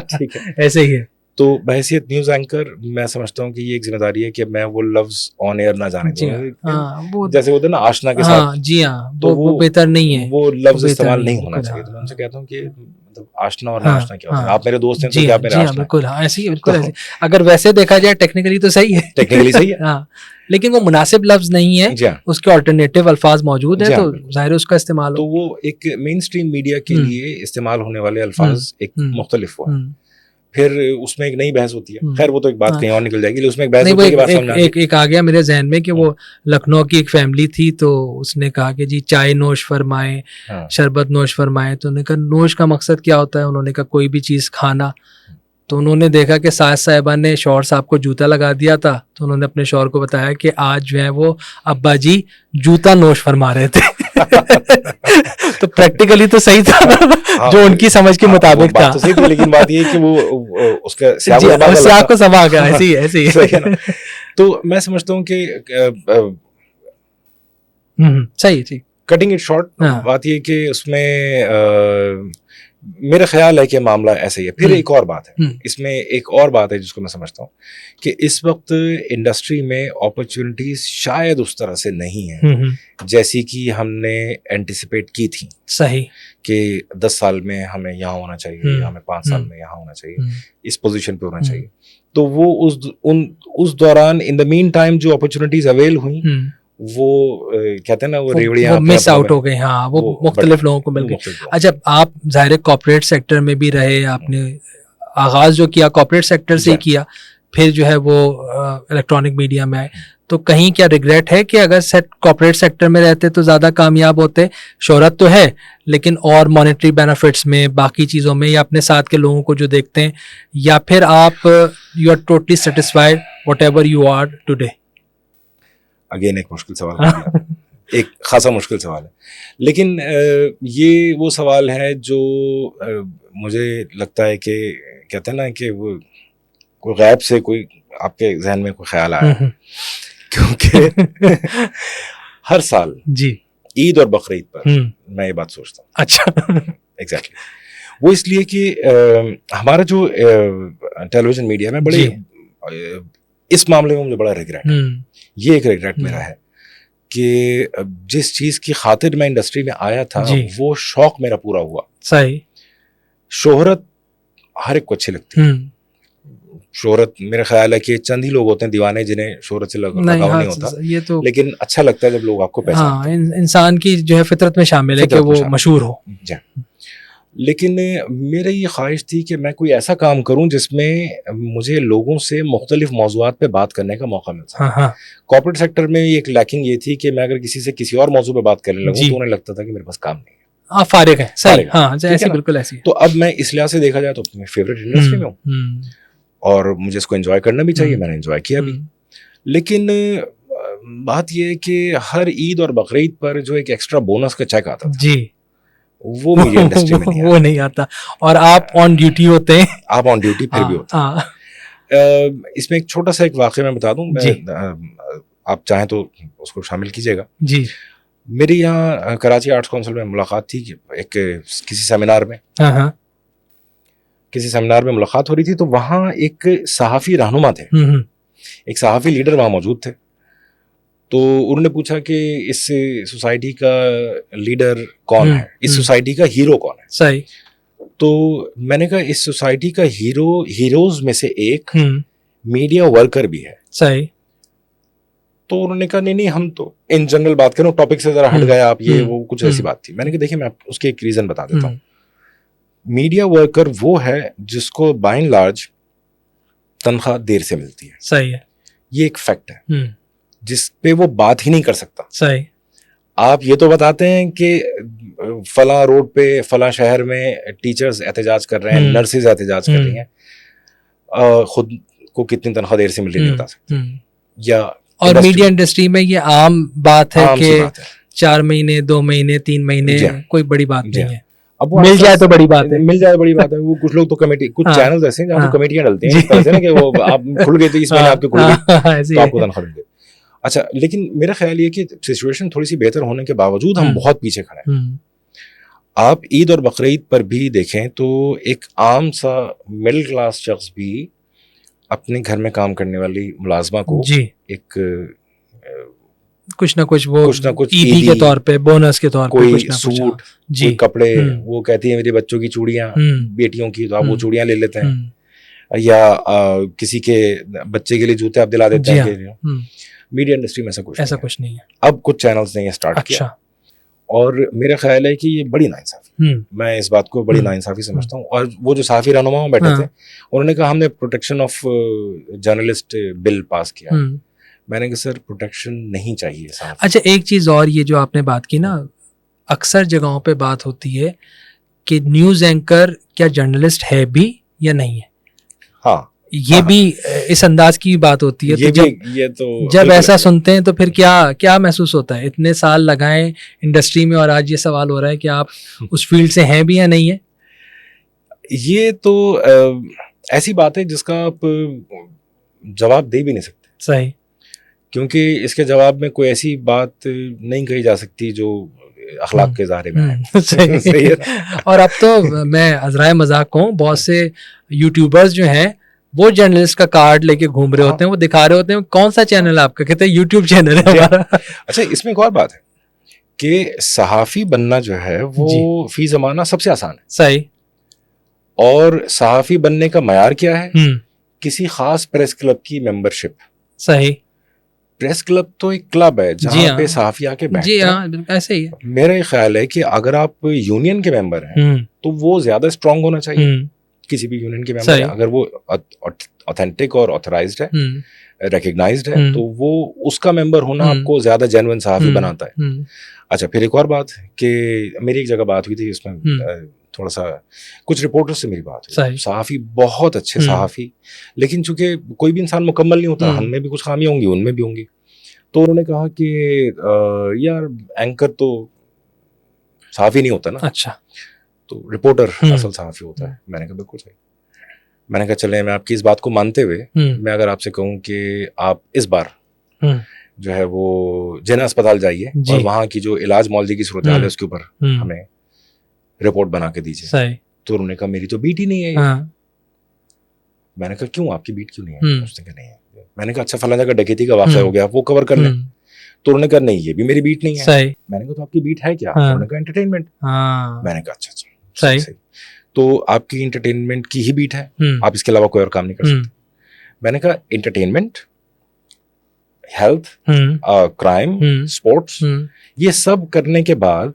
Speaker 2: ठीक है, ऐसे ही है। तो बहैसियत न्यूज एंकर मैं समझता हूँ कि ये एक जिम्मेदारी है कि मैं वो लफ्ज ऑन एयर ना जाने दूं। जैसे होता है ना आशना के साथ। जी हाँ, तो वो बेहतर नहीं है, वो लफ्ज इस्तेमाल नहीं होना चाहिए। तो मैं उनसे कहता हूँ कि मतलब आशना और नाशना क्या होता है, आप मेरे दोस्त हैं तो क्या मेरे आशना। बिल्कुल, ऐसे ही, बिल्कुल ऐसे। अगर वैसे देखा जाए टेक्निकली तो सही है, टेक्निकली सही है, हाँ, लेकिन वो मुनासिब लफ्ज नहीं है, उसके ऑल्टरनेटिव अल्फाज मौजूद है, तो जाहिर है उसका इस्तेमाल। तो वो एक मेन स्ट्रीम मीडिया के लिए इस्तेमाल होने वाले अल्फाज एक मुख्तलिफ हुआ, फिर उसमें एक नई बहस होती है। खैर वो तो एक बात कहीं और निकल जाएगी, उसमें एक बहस होती है कि बात समझ एक आ गया मेरे जहन में कि वो लखनऊ की एक फैमिली थी, तो उसने कहा कि जी चाय नोश फरमाए, शरबत नोश फरमाए, तो उन्होंने कहा नोश का मकसद क्या होता है, उन्होंने कहा कोई भी चीज़ खाना। तो उन्होंने देखा कि सास साहिबा ने शौहर साहब को जूता लगा दिया था, तो उन्होंने अपने शौहर को बताया कि आज जो है वो अब्बा जी जूता नोश फरमा रहे थे। तो प्रैक्टिकली तो सही था, हाँ, जो उनकी समझ के मुताबिक था। तो सही थी, लेकिन बात ये कि वो उसका स्याह को समा गया, ऐसे ही सही है ना। तो मैं समझता हूँ कि सही थी। कटिंग इट शॉर्ट, बात ये कि उसमें मेरा ख्याल है कि मामला ऐसा ही है। फिर एक और बात है इसमें, एक और बात है जिसको मैं समझता हूँ कि इस वक्त इंडस्ट्री में अपॉर्चुनिटीज शायद उस तरह से नहीं है जैसी कि हमने एंटिसिपेट की थी। सही, कि 10 साल में हमें यहाँ होना चाहिए, हमें 5 साल में यहाँ होना चाहिए, इस पोजीशन पे होना चाहिए। तो वो उस दौरान इन द मीन टाइम जो अपॉर्चुनिटीज अवेल हुई, वो कहते हैं ना, वो रेवड़ियां मिस आउट हो गई। हाँ, वो मुख्तलिफ लोगों को मिल गई। अच्छा, आप ज़ाहिर कॉर्पोरेट सेक्टर में भी रहे, आपने आगाज़ जो किया कॉर्पोरेट सेक्टर से ही किया, फिर जो है वो इलेक्ट्रॉनिक मीडिया में आए, तो कहीं क्या रिग्रेट है कि अगर कॉर्पोरेट सेक्टर में रहते तो ज़्यादा कामयाब होते? शोहरत तो है, लेकिन और मॉनेटरी बेनिफिट्स में, बाकी चीज़ों में, या अपने साथ के लोगों को जो देखते हैं, या फिर आप you are totally satisfied whatever you are today? Again एक मुश्किल सवाल, एक खासा मुश्किल सवाल है, लेकिन ये वो सवाल है जो मुझे लगता है कि कहते हैं ना कि वो कोई गैब से कोई आपके जहन में कोई ख्याल आया, क्योंकि हर साल जी ईद और बकरीद पर मैं ये बात सोचता हूँ। अच्छा, एग्जैक्टली। वो इसलिए कि हमारा जो टेलीविजन मीडिया में बड़े इस मामले में मुझे बड़ा रिग्रेट है। ये एक रिग्रेट मेरा है कि जिस चीज की खातिर मैं इंडस्ट्री में आया था वो शौक मेरा पूरा हुआ। सही। शोहरत हर एक को अच्छी लगती है, शोहरत, मेरा ख्याल है कि चंद ही लोग होते हैं दीवाने जिन्हें शोहरत से लगाव नहीं होता,
Speaker 1: ये तो,
Speaker 2: लेकिन अच्छा लगता है जब लोग आपको पहचानते हैं।
Speaker 1: इंसान की जो है फितरत में शामिल है कि वो मशहूर हो।
Speaker 2: लेकिन मेरी ये ख्वाहिश थी कि मैं कोई ऐसा काम करूं जिसमें मुझे लोगों से मुख्तलिफ मौज़ूआत पे बात करने का मौका मिल सके। कॉर्पोरेट सेक्टर में एक लैकिंग ये थी कि मैं अगर किसी से किसी और मौजू पे बात करने लगूं तो उन्हें लगता था कि मेरे पास काम नहीं है,
Speaker 1: आप फारिग हैं। सही, हाँ, ऐसे बिल्कुल ऐसी।
Speaker 2: तो अब मैं इस लिहाज से देखा जाए तो अपनी फेवरेट इंडस्ट्री में हूँ और मुझे इसको एंजॉय करना भी चाहिए, मैंने एंजॉय किया भी। लेकिन बात यह है कि हर ईद और बकरीद पर जो एक एक्स्ट्रा बोनस का चेक आता था,
Speaker 1: जी,
Speaker 2: वो मीडिया इंडस्ट्री में नहीं
Speaker 1: वो नहीं आता। और आप ऑन ड्यूटी होते हैं,
Speaker 2: आप ऑन ड्यूटी फिर भी होते हैं। इसमें एक छोटा सा एक वाक़या मैं बता दूं, आप चाहें तो उसको शामिल कीजिएगा जी। मेरी यहाँ कराची आर्ट्स काउंसिल में मुलाकात थी एक किसी सेमिनार में, किसी सेमिनार में मुलाकात हो रही थी, तो वहाँ एक सहाफ़ी रहनुमा थे, एक सहाफ़ी लीडर वहाँ मौजूद थे। तो उन्होंने पूछा कि इस सोसाइटी का लीडर कौन है, इस सोसाइटी का हीरो कौन है। सही। तो मैंने कहा इस सोसाइटी का हीरोज में से एक मीडिया वर्कर भी है। सही। तो उन्होंने कहा नहीं, हम तो इन जनरल बात करें, टॉपिक से जरा हट गए आप, ये वो कुछ ऐसी बात थी। मैंने कहा देखिए मैं उसके एक रीजन बता देता हूँ। मीडिया वर्कर वो है जिसको बाय एंड लार्ज तनख्वाह देर से मिलती है। सही है, ये एक फैक्ट है जिस पे वो बात ही नहीं कर सकता। सही। आप ये तो बताते हैं कि फला रोड पे फला शहर में टीचर्स एहतजाज कर रहे हैं, नर्सेज एहतजाज कर रही हैं, खुद को कितनी तनख्वाह देर से मिल रही नहीं बता सकते। या और मीडिया इंडस्ट्री में ये आम बात है कि 4 महीने 2 महीने 3 महीने कोई बड़ी बात नहीं है। अब मिल जाए तो बड़ी बात है, मिल जाए बड़ी बात है। वो कुछ लोग तो कमेटी, कुछ चैनल्स ऐसे हैं जहाँ तो कमेटियां डलती हैं इस तरह से ना कि वो आप खुल गए तो इस महीने आपके खुल गई तो आपको तनख्वाह मिल गई। अच्छा, लेकिन मेरा ख्याल ये कि सिचुएशन थोड़ी सी बेहतर होने के बावजूद हम बहुत पीछे खड़े हैं। आप ईद और बकरीद पर भी देखें तो एक आम सा मिडिल क्लास शख्स भी अपने घर में काम करने वाली मुलाजमा को एक कुछ ना कुछ ईदी के तौर पे, बोनस के तौर पे, कोई सूट, कोई कपड़े, वो कहती है मेरे बच्चों की चूड़ियां, बेटियों की तो आप वो चूड़ियां ले लेते हैं, या किसी के बच्चे के लिए जूते आप दिला देते हैं। मीडिया इंडस्ट्री में ऐसा कुछ नहीं है। अब कुछ चैनल्स ने ये स्टार्ट किया और मेरा ख्याल है कि ये बड़ी नाइंसाफी, मैं इस बात को बड़ी नाइंसाफी समझता हूँ। और वो जो सहाफ़ी रहनुमा बैठे थे उन्होंने कहा हमने protection of journalist bill pass किया। मैंने कहा सर प्रोटेक्शन नहीं चाहिए। अच्छा, एक चीज़ और, ये जो आपने बात की ना, अक्सर जगहों पे बात होती है कि न्यूज़ एंकर क्या जर्नलिस्ट है भी या नहीं है। हाँ, ये भी इस अंदाज की बात होती है। तो जब ऐसा सुनते हैं तो फिर क्या महसूस होता है? इतने साल लगाए इंडस्ट्री में और आज ये सवाल हो रहा है कि आप उस फील्ड से हैं भी या नहीं है। ये तो ऐसी बात है जिसका आप जवाब दे भी नहीं सकते। सही। क्योंकि इसके जवाब में कोई ऐसी बात नहीं कही जा सकती जो अखलाक के ज़ाहिर में है। सही है। और अब तो मैं अज़राए मजाक कहूँ, बहुत से यूट्यूबर्स जो हैं वो जर्नलिस्ट का कार्ड लेके घूम रहे होते हैं, वो दिखा रहे होते हैं कौन सा चैनल है आपका, कहते हैं यूट्यूब चैनल है हमारा। अच्छा, इसमें एक और बात है कि सहाफ़ी बनना जो है वो फी ज़माना सबसे आसान है। सही। और सहाफ़ी बनने का मयार क्या है? किसी खास प्रेस क्लब की मेंबरशिप। सही। प्रेस क्लब तो एक क्लब है जहाँ पे सहाफ़ी आके बैठते हैं। जी हाँ, ऐसे ही है। मेरा ख्याल है कि अगर आप यूनियन के मेंबर हैं तो वो ज्यादा स्ट्रांग होना चाहिए। किसी भी यूनियन के मेंबर है, अगर वो ऑथेंटिक और ऑथराइज्ड है, रिकग्नाइज्ड है, तो वो उसका मेंबर होना आपको ज्यादा जेन्युइन सहाफ़ी बनाता है। अच्छा, फिर एक और बात कि मेरी एक जगह बात हुई थी, इसमें थोड़ा सा कुछ रिपोर्टर्स से मेरी बात हुई। सहाफ़ी बहुत अच्छे सहाफ़ी, लेकिन चूंकि कोई भी इंसान मुकम्मल नहीं होता, हम में भी कुछ खामियां होंगी, उनमें भी होंगी। तो उन्होंने कहा कि यार एंकर तो सहाफ़ी नहीं होता ना। अच्छा, तो रिपोर्टर असल सहाफ़ी होता है। मैंने कहा बिल्कुल सही। मैंने कहा चले, मैं आपकी इस बात को मानते हुए मैं अगर आपसे कहूँ कि आप इस बार जो है वो जिना अस्पताल जाइए और वहाँ की जो इलाज मौलवी की सूरत हाल है उसके ऊपर हमें रिपोर्ट बना के दीजिए। तो उन्होंने कहा मेरी तो बीट ही नहीं है। मैंने कहा क्यों, आपकी बीट क्यों नहीं है? उसने कहा नहीं है। मैंने कहा अच्छा, फलाना जगह डकैती का वाक़या हो गया, वो कवर कर लें। तो उन्होंने कहा नहीं, ये भी मेरी बीट नहीं है। सही। मैंने कहा तो आपकी बीट है क्या? उन्होंने कहा एंटरटेनमेंट। मैंने कहा अच्छा सही। तो आपकी एंटरटेनमेंट की ही बीट है, आप इसके अलावा कोई और काम नहीं कर सकते। मैंने कहा एंटरटेनमेंट, हेल्थ, क्राइम, स्पोर्ट्स, ये सब करने के बाद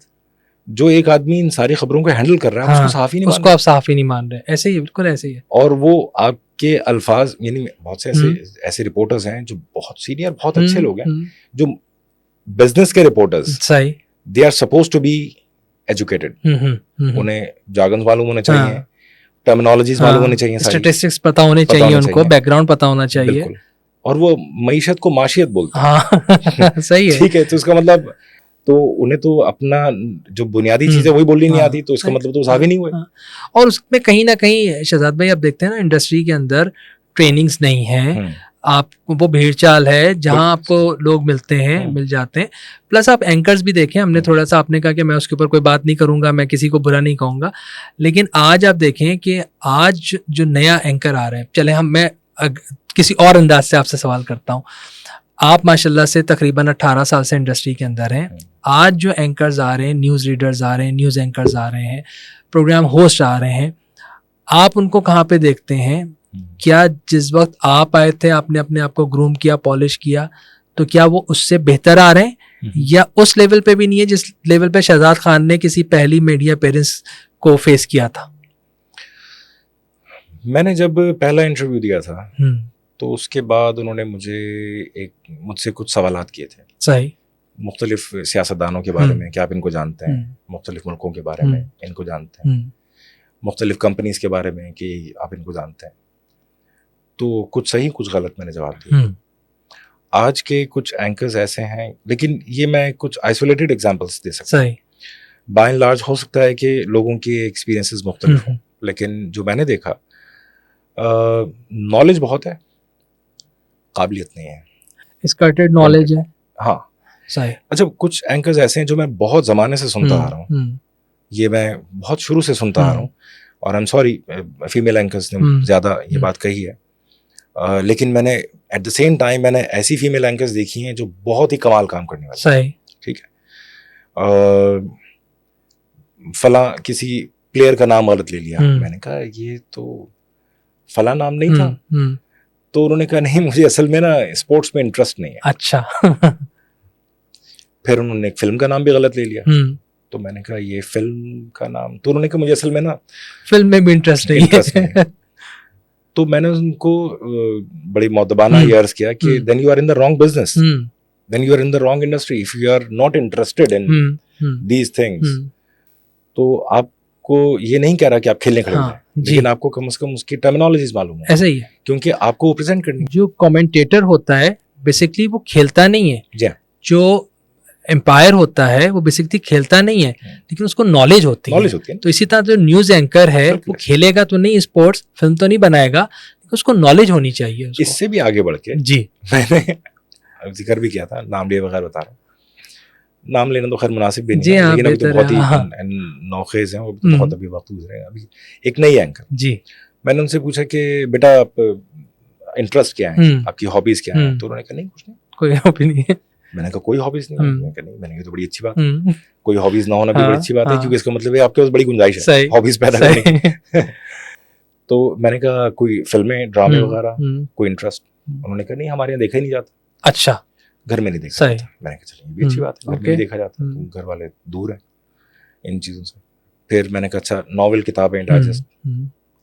Speaker 2: जो एक आदमी इन सारी खबरों को हैंडल कर रहा है, उसको साफ ही नहीं,
Speaker 1: उसको आप साफ ही नहीं मान रहे। ऐसे ही, बिल्कुल ऐसे ही है।
Speaker 2: और वो आपके अल्फाज, यानी बहुत से ऐसे रिपोर्टर्स हैं जो बहुत सीनियर, बहुत अच्छे लोग हैं, जो बिजनेस के रिपोर्टर्स, सही, they are suppose to be educated, उन्हें जार्गन्स मालूम होने चाहिए, टर्मिनोलॉजीज मालूम होने चाहिए,
Speaker 1: स्टैटिस्टिक्स पता होने चाहिए उनको, बैकग्राउंड पता होना चाहिए,
Speaker 2: और वो मईशत को माशियत बोलते हैं।
Speaker 1: हाँ सही है,
Speaker 2: ठीक है। तो उसका मतलब, तो उन्हें तो अपना जो बुनियादी चीजें वही बोलनी नहीं आती, तो उसका मतलब तो साफ ही नहीं हुए।
Speaker 1: और उसमें कहीं ना कहीं शहजाद भाई आप देखते हैं ना, इंडस्ट्री के अंदर ट्रेनिंग्स नहीं है, आपको वो भीड़ चाल है जहां आपको लोग मिलते हैं, मिल जाते हैं। प्लस आप एंकर्स भी देखें, हमने थोड़ा सा, आपने कहा कि मैं उसके ऊपर कोई बात नहीं करूंगा, मैं किसी को बुरा नहीं कहूंगा, लेकिन आज आप देखें कि आज जो नया एंकर आ रहे हैं, चले मैं किसी और अंदाज से आपसे सवाल करता हूँ, आप माशाल्लाह से तकरीबन 18 साल से इंडस्ट्री के अंदर हैं, आज जो एंकर्स आ रहे हैं, न्यूज़ रीडर्स आ रहे हैं, न्यूज़ एंकर्स आ रहे हैं, प्रोग्राम होस्ट आ रहे हैं, आप उनको कहाँ पे देखते हैं? क्या जिस वक्त आप आए थे आपने अपने आप को ग्रूम किया, पॉलिश किया, तो क्या वो उससे बेहतर आ रहे हैं, या उस लेवल पे भी नहीं है जिस लेवल पे शहजाद खान ने किसी पहली मीडिया पेरेंट्स को फेस किया था?
Speaker 2: मैंने जब पहला इंटरव्यू दिया था तो उसके बाद उन्होंने मुझसे कुछ सवालात किए थे, सही, मुख्तलिफ सियासतदानों के बारे में, क्या आप इनको जानते हैं, मुख्तलिफ मुल्कों के बारे में इनको जानते हैं, मुख्तलिफ कंपनीज के बारे में कि आप इनको जानते हैं। तो कुछ सही कुछ गलत मैंने जवाब दिया। आज के कुछ एंकर्स ऐसे हैं, लेकिन ये मैं कुछ आइसोलेटेड एग्जांपल्स दे सकता हूँ। बाय एंड लार्ज हो सकता है कि लोगों के एक्सपीरियंसेस मुख्तलिफ हों, लेकिन जो मैंने देखा, नॉलेज बहुत है, काबिलियत नहीं है,
Speaker 1: स्कर्टेड नॉलेज है।
Speaker 2: हाँ सही। अच्छा, कुछ एंकर्स ऐसे हैं जो मैं बहुत ज़माने से सुनता आ रहा हूँ, ये मैं बहुत शुरू से सुनता आ रहा हूँ, और I am sorry female anchors ने ज़्यादा ये बात कही है, लेकिन मैंने एट द सेम टाइम मैंने ऐसी फीमेल एंकर्स देखी हैं जो बहुत ही कमाल काम करने वाली, सही, ठीक है। फला किसी प्लेयर का नाम गलत ले लिया, मैंने कहा ये तो फला नाम नहीं था, तो उन्होंने कहा नहीं, मुझे असल में ना स्पोर्ट्स में इंटरेस्ट नहीं है। अच्छा। फिर उन्होंने एक फिल्म का नाम भी गलत ले लिया, तो मैंने कहा ये फिल्म का नाम, तो उन्होंने कहा मुझे असल में ना फिल्म में भी इंटरेस्ट नहीं है। तो मैंने उनको बड़ी मौदबाना अर्ज किया कि then you are in the wrong business, then you are in the wrong industry, if you are not interested in these things, तो आपको ये नहीं कह रहा कि आप खेलने खड़े हैं, लेकिन आपको कम से कम उसकी टर्मिनोलॉजीज मालूम है। ऐसा ही है, क्योंकि आपको वो प्रेजेंट करनी।
Speaker 1: जो कमेंटेटर होता है बेसिकली वो खेलता नहीं है, जो एम्पायर होता है वो बेसिकली खेलता नहीं है, लेकिन उसको नॉलेज होती है। तो इसी तरह जो न्यूज एंकर है वो खेलेगा तो नहीं, स्पोर्ट्स फिल्म तो नहीं बनाएगा, उसको नॉलेज होनी चाहिए।
Speaker 2: इससे भी आगे बढ़ के जी मैंने जिक्र भी किया था, नाम लिए बगैर बता रहा हूँ, नाम लेना तो खैर मुनासिब भी नहीं है, लेकिन अभी तो बहुत ही नौखेज हैं, वो बहुत अभी वक्त गुजरे हैं। अभी एक नई एंकर जी, मैंने उनसे पूछा कि बेटा आप इंटरेस्ट क्या है, आपकी हॉबीज क्या है, तो उन्होंने कहा नहीं कुछ नहीं, कोई हॉबी नहीं है। मैंने कहा कोई हॉबीज नहीं? मैंने कहा नहीं। मैंने कहा तो बड़ी अच्छी बात है, कोई हॉबीज ना होना भी बड़ी अच्छी बात है, क्योंकि इसका मतलब है आपके पास बड़ी गुंजाइश है हॉबीज पैदा करने की। तो मैंने कहा कोई फिल्में, ड्रामे वगैरह, कोई इंटरेस्ट? उन्होंने कहा नहीं, हमारे यहाँ देखा ही नहीं जाता। अच्छा, घर में नहीं देखा जाता। मैंने कहा चलिए ये भी अच्छी बात है, घर में नहीं देखा जाता, घर वाले दूर हैं इन चीज़ों से। फिर मैंने कहा अच्छा नॉवेल, किताबें, डाइजेस्ट,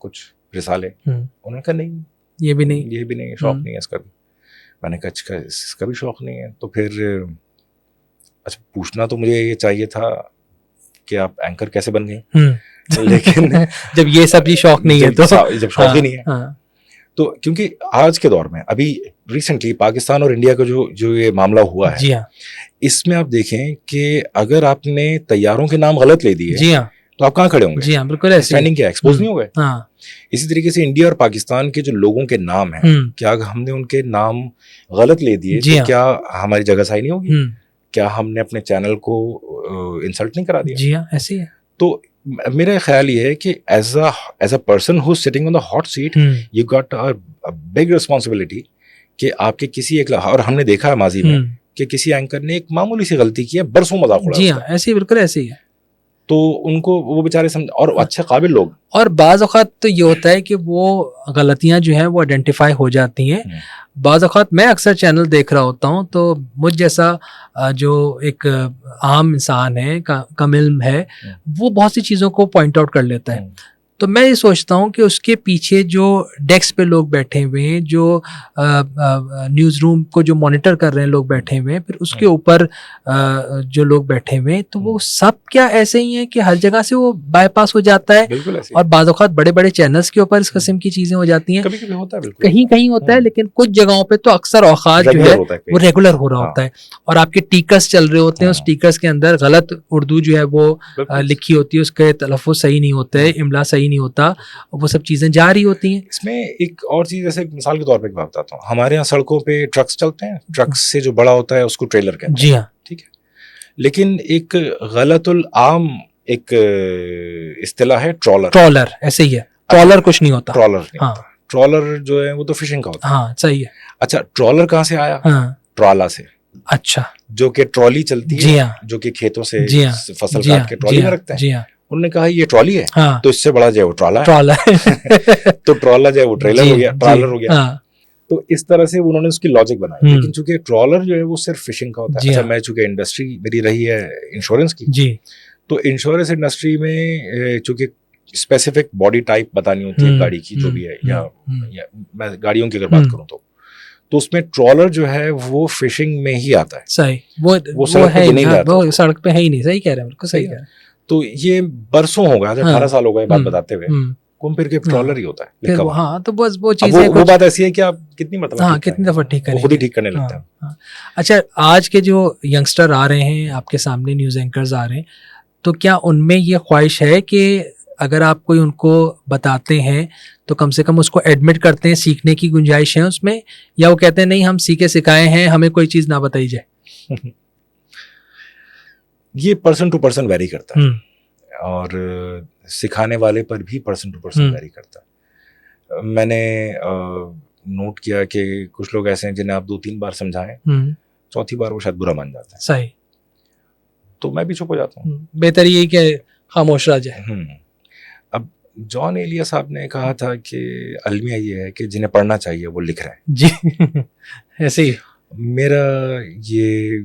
Speaker 2: कुछ रिसाले? उन्होंने कहा नहीं, ये भी नहीं, शौक नहीं है इसका भी। मैंने कहा अच्छा इसका भी शौक नहीं है, तो फिर अच्छा पूछना तो मुझे ये चाहिए था कि आप एंकर कैसे बन गई, लेकिन
Speaker 1: जब ये सब भी शौक नहीं है तो
Speaker 2: जब शौक ही नहीं है तो, क्योंकि आज के दौर में अभी रिसेंटली पाकिस्तान और इंडिया का जो ये मामला हुआ है, जी हाँ, इसमें आप देखें कि अगर आपने तैयारों के नाम गलत ले दिए, जी हाँ, तो आप कहाँ खड़े होंगे? जी हाँ, बिल्कुल ऐसे। स्टैंडिंग क्या एक्सपोज नहीं हो गए? हाँ। इसी तरीके से इंडिया और पाकिस्तान के जो लोगों के नाम हैं, क्या हमने उनके नाम गलत ले दिए तो क्या हमारी जगह सही नहीं होगी? क्या हमने अपने चैनल को इंसल्ट नहीं करा दिया? जी हाँ, ऐसे ही है। तो मेरा ख्याल ये है कि as a person who sitting on the hot seat, you got a big responsibility कि आपके किसी एक, और हमने देखा है माजी में कि किसी एंकर ने एक मामूली सी गलती की है, बरसों मजाक उड़ा। जी हाँ, ऐसे ही, बिल्कुल ऐसे ही है। तो उनको वो बेचारे समझ, और अच्छे काबिल लोग।
Speaker 1: और बाज़ औक़ात तो ये होता है कि वो गलतियां जो हैं वो आइडेंटिफाई हो जाती हैं। बाज़ औक़ात मैं अक्सर चैनल देख रहा होता हूँ तो मुझ जैसा जो एक आम इंसान है, कम इल्म है, वो बहुत सी चीज़ों को पॉइंट आउट कर लेता है। तो मैं ये सोचता हूँ कि उसके पीछे जो डेस्क पे लोग बैठे हुए हैं, जो न्यूज़ रूम को जो मॉनिटर कर रहे हैं लोग बैठे हुए हैं, फिर उसके ऊपर जो लोग बैठे हुए हैं, तो वो सब क्या ऐसे ही हैं कि हर जगह से वो बाईपास हो जाता है? और बाज़ औक़ात बड़े बड़े चैनल्स के ऊपर इस किस्म की चीज़ें हो जाती हैं।
Speaker 2: कभी-कभी होता है,
Speaker 1: कहीं कहीं होता है, लेकिन कुछ जगहों पे तो अक्सर औक़ात जो है वो रेगुलर हो रहा होता है, और आपके टिकर्स चल रहे होते हैं, उस टिकर्स के अंदर गलत उर्दू जो है वो लिखी होती है, उसके तलफ़्फ़ुज़ सही नहीं होते, इमला सही नहीं होता, वो सब चीज़ें जा रही होती हैं।
Speaker 2: इसमें एक और चीज़, जैसे मिसाल के तौर पे मैं बताता हूँ, हमारे यहाँ सड़कों पे ट्रक्स चलते हैं, ट्रक्स से जो बड़ा होता है उसको ट्रेलर कहते हैं।
Speaker 1: जी हाँ,
Speaker 2: ठीक है। लेकिन एक गलतुल आम एक इस्तिलाह है ट्रॉलर।
Speaker 1: ट्रॉलर ऐसे ही है, ट्रॉलर कुछ नहीं होता।
Speaker 2: ट्रॉलर नहीं होता। ट्रॉलर जो है वो तो फिशिंग का होता है।
Speaker 1: हाँ, सही है।
Speaker 2: अच्छा, ट्रॉलर कहाँ से आया? ट्रॉला से।
Speaker 1: अच्छा,
Speaker 2: जो कि ट्रॉली चलती है,
Speaker 1: जी हाँ,
Speaker 2: जो कि खेतों से फसल
Speaker 1: जी
Speaker 2: काट
Speaker 1: हाँ,
Speaker 2: के ट्रॉली में रखते हैं।
Speaker 1: जी हाँ।
Speaker 2: उन्होंने कहा ये ट्रॉली है,
Speaker 1: हाँ,
Speaker 2: तो इससे बड़ा जो है वो ट्रॉला है।
Speaker 1: ट्रॉलर
Speaker 2: तो ट्रॉला जो है वो ट्रेलर हो गया, ट्रॉलर हो गया।
Speaker 1: हाँ,
Speaker 2: तो इस तरह से उन्होंने उसकी लॉजिक बनाई। लेकिन चूंकि ट्रॉलर जो है वो सिर्फ फिशिंग का होता है। अच्छा, मैं चूंकि इंडस्ट्री मेरी रही है इंश्योरेंस की,
Speaker 1: जी,
Speaker 2: तो इंश्योरेंस इंडस्ट्री में चूंकि स्पेसिफिक बॉडी टाइप बतानी होती है गाड़ी की, जो भी है, या मैं गाड़ियों की अगर बात करूं तो उसमें ट्रॉलर जो है वो फिशिंग में ही आता है।
Speaker 1: सही, वो
Speaker 2: सड़क पे नहीं आता,
Speaker 1: वो सड़क पे है ही नहीं। सही कह रहे हैं, बिल्कुल सही कह रहे हैं।
Speaker 2: तो ये बरसों हो गए, 18 साल हो गए बात बताते हुए, घूम फिर के ट्रॉलर ही होता है।
Speaker 1: हाँ, तो बस वो चीज़
Speaker 2: वो बात ऐसी है कि आप कितनी मतलब,
Speaker 1: हाँ, कितनी दफ़ा ठीक करेंगे,
Speaker 2: खुद ही ठीक करने लगता है।
Speaker 1: अच्छा, आज के जो यंगस्टर आ रहे हैं आपके सामने, न्यूज़ एंकर्स आ रहे हैं, तो क्या उनमें ये ख्वाहिश है कि अगर आप कोई उनको बताते हैं तो कम से कम उसको एडमिट करते हैं, सीखने की गुंजाइश है उसमें, या वो कहते हैं नहीं हम सीखे सिखाए हैं, हमें कोई चीज़ ना बताई जाए?
Speaker 2: ये पर्सन टू पर्सन वेरी करता है, और सिखाने वाले पर भी पर्सन टू पर्सन वेरी करता है। मैंने नोट किया कि कुछ लोग ऐसे हैं जिन्हें आप 2-3 बार समझाएं, चौथी बार वो शायद बुरा मान जाते हैं।
Speaker 1: सही,
Speaker 2: तो मैं भी चुप हो जाता हूँ।
Speaker 1: बेहतर यही कि खामोश रह जाए।
Speaker 2: अब जॉन एलिया साहब ने कहा था कि अलमिया ये है कि जिन्हें पढ़ना चाहिए वो लिख रहे हैं।
Speaker 1: जी ऐसे ही
Speaker 2: मेरा ये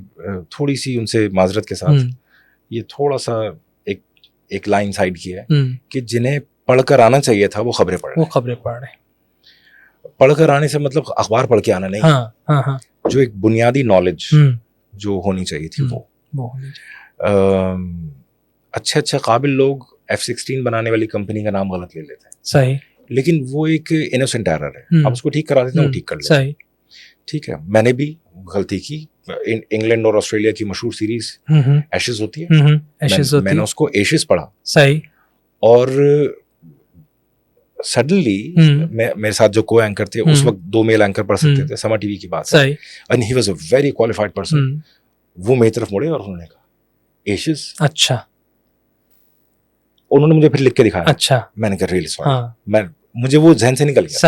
Speaker 2: थोड़ी सी उनसे माजरत के साथ ये थोड़ा सा एक लाइन साइड की है कि जिन्हें पढ़कर आना चाहिए था वो खबरें पढ़ रहे हैं। पढ़कर आने से मतलब अखबार पढ़ के आना नहीं।
Speaker 1: हाँ।
Speaker 2: जो एक बुनियादी नॉलेज जो होनी चाहिए थी वो होनी चाहिए। अच्छे काबिल लोग F-16 बनाने वाली कंपनी का नाम गलत ले लेते हैं।
Speaker 1: सही,
Speaker 2: लेकिन वो एक इनोसेंट एरर है, आप उसको ठीक करा देते हैं, वो ठीक कर लेते हैं। ठीक है, मैंने भी गलती की। इंग्लैंड और ऑस्ट्रेलिया की मशहूर सीरीज एशेस होती है, मैंने उसको एशेस पढ़ा।
Speaker 1: सही,
Speaker 2: और सडनली मेरे साथ जो को एंकर थे, उस वक्त 2 मेल एंकर पढ़ सकते थे, समा टीवी की बात है, and he was a very qualified person. वो मेरी तरफ मुड़े और उन्होंने कहा एशेस।
Speaker 1: अच्छा,
Speaker 2: उन्होंने मुझे फिर लिख के दिखाया।
Speaker 1: अच्छा,
Speaker 2: मैंने कहा रियली सॉरी, मुझे वो जहन से निकल गया।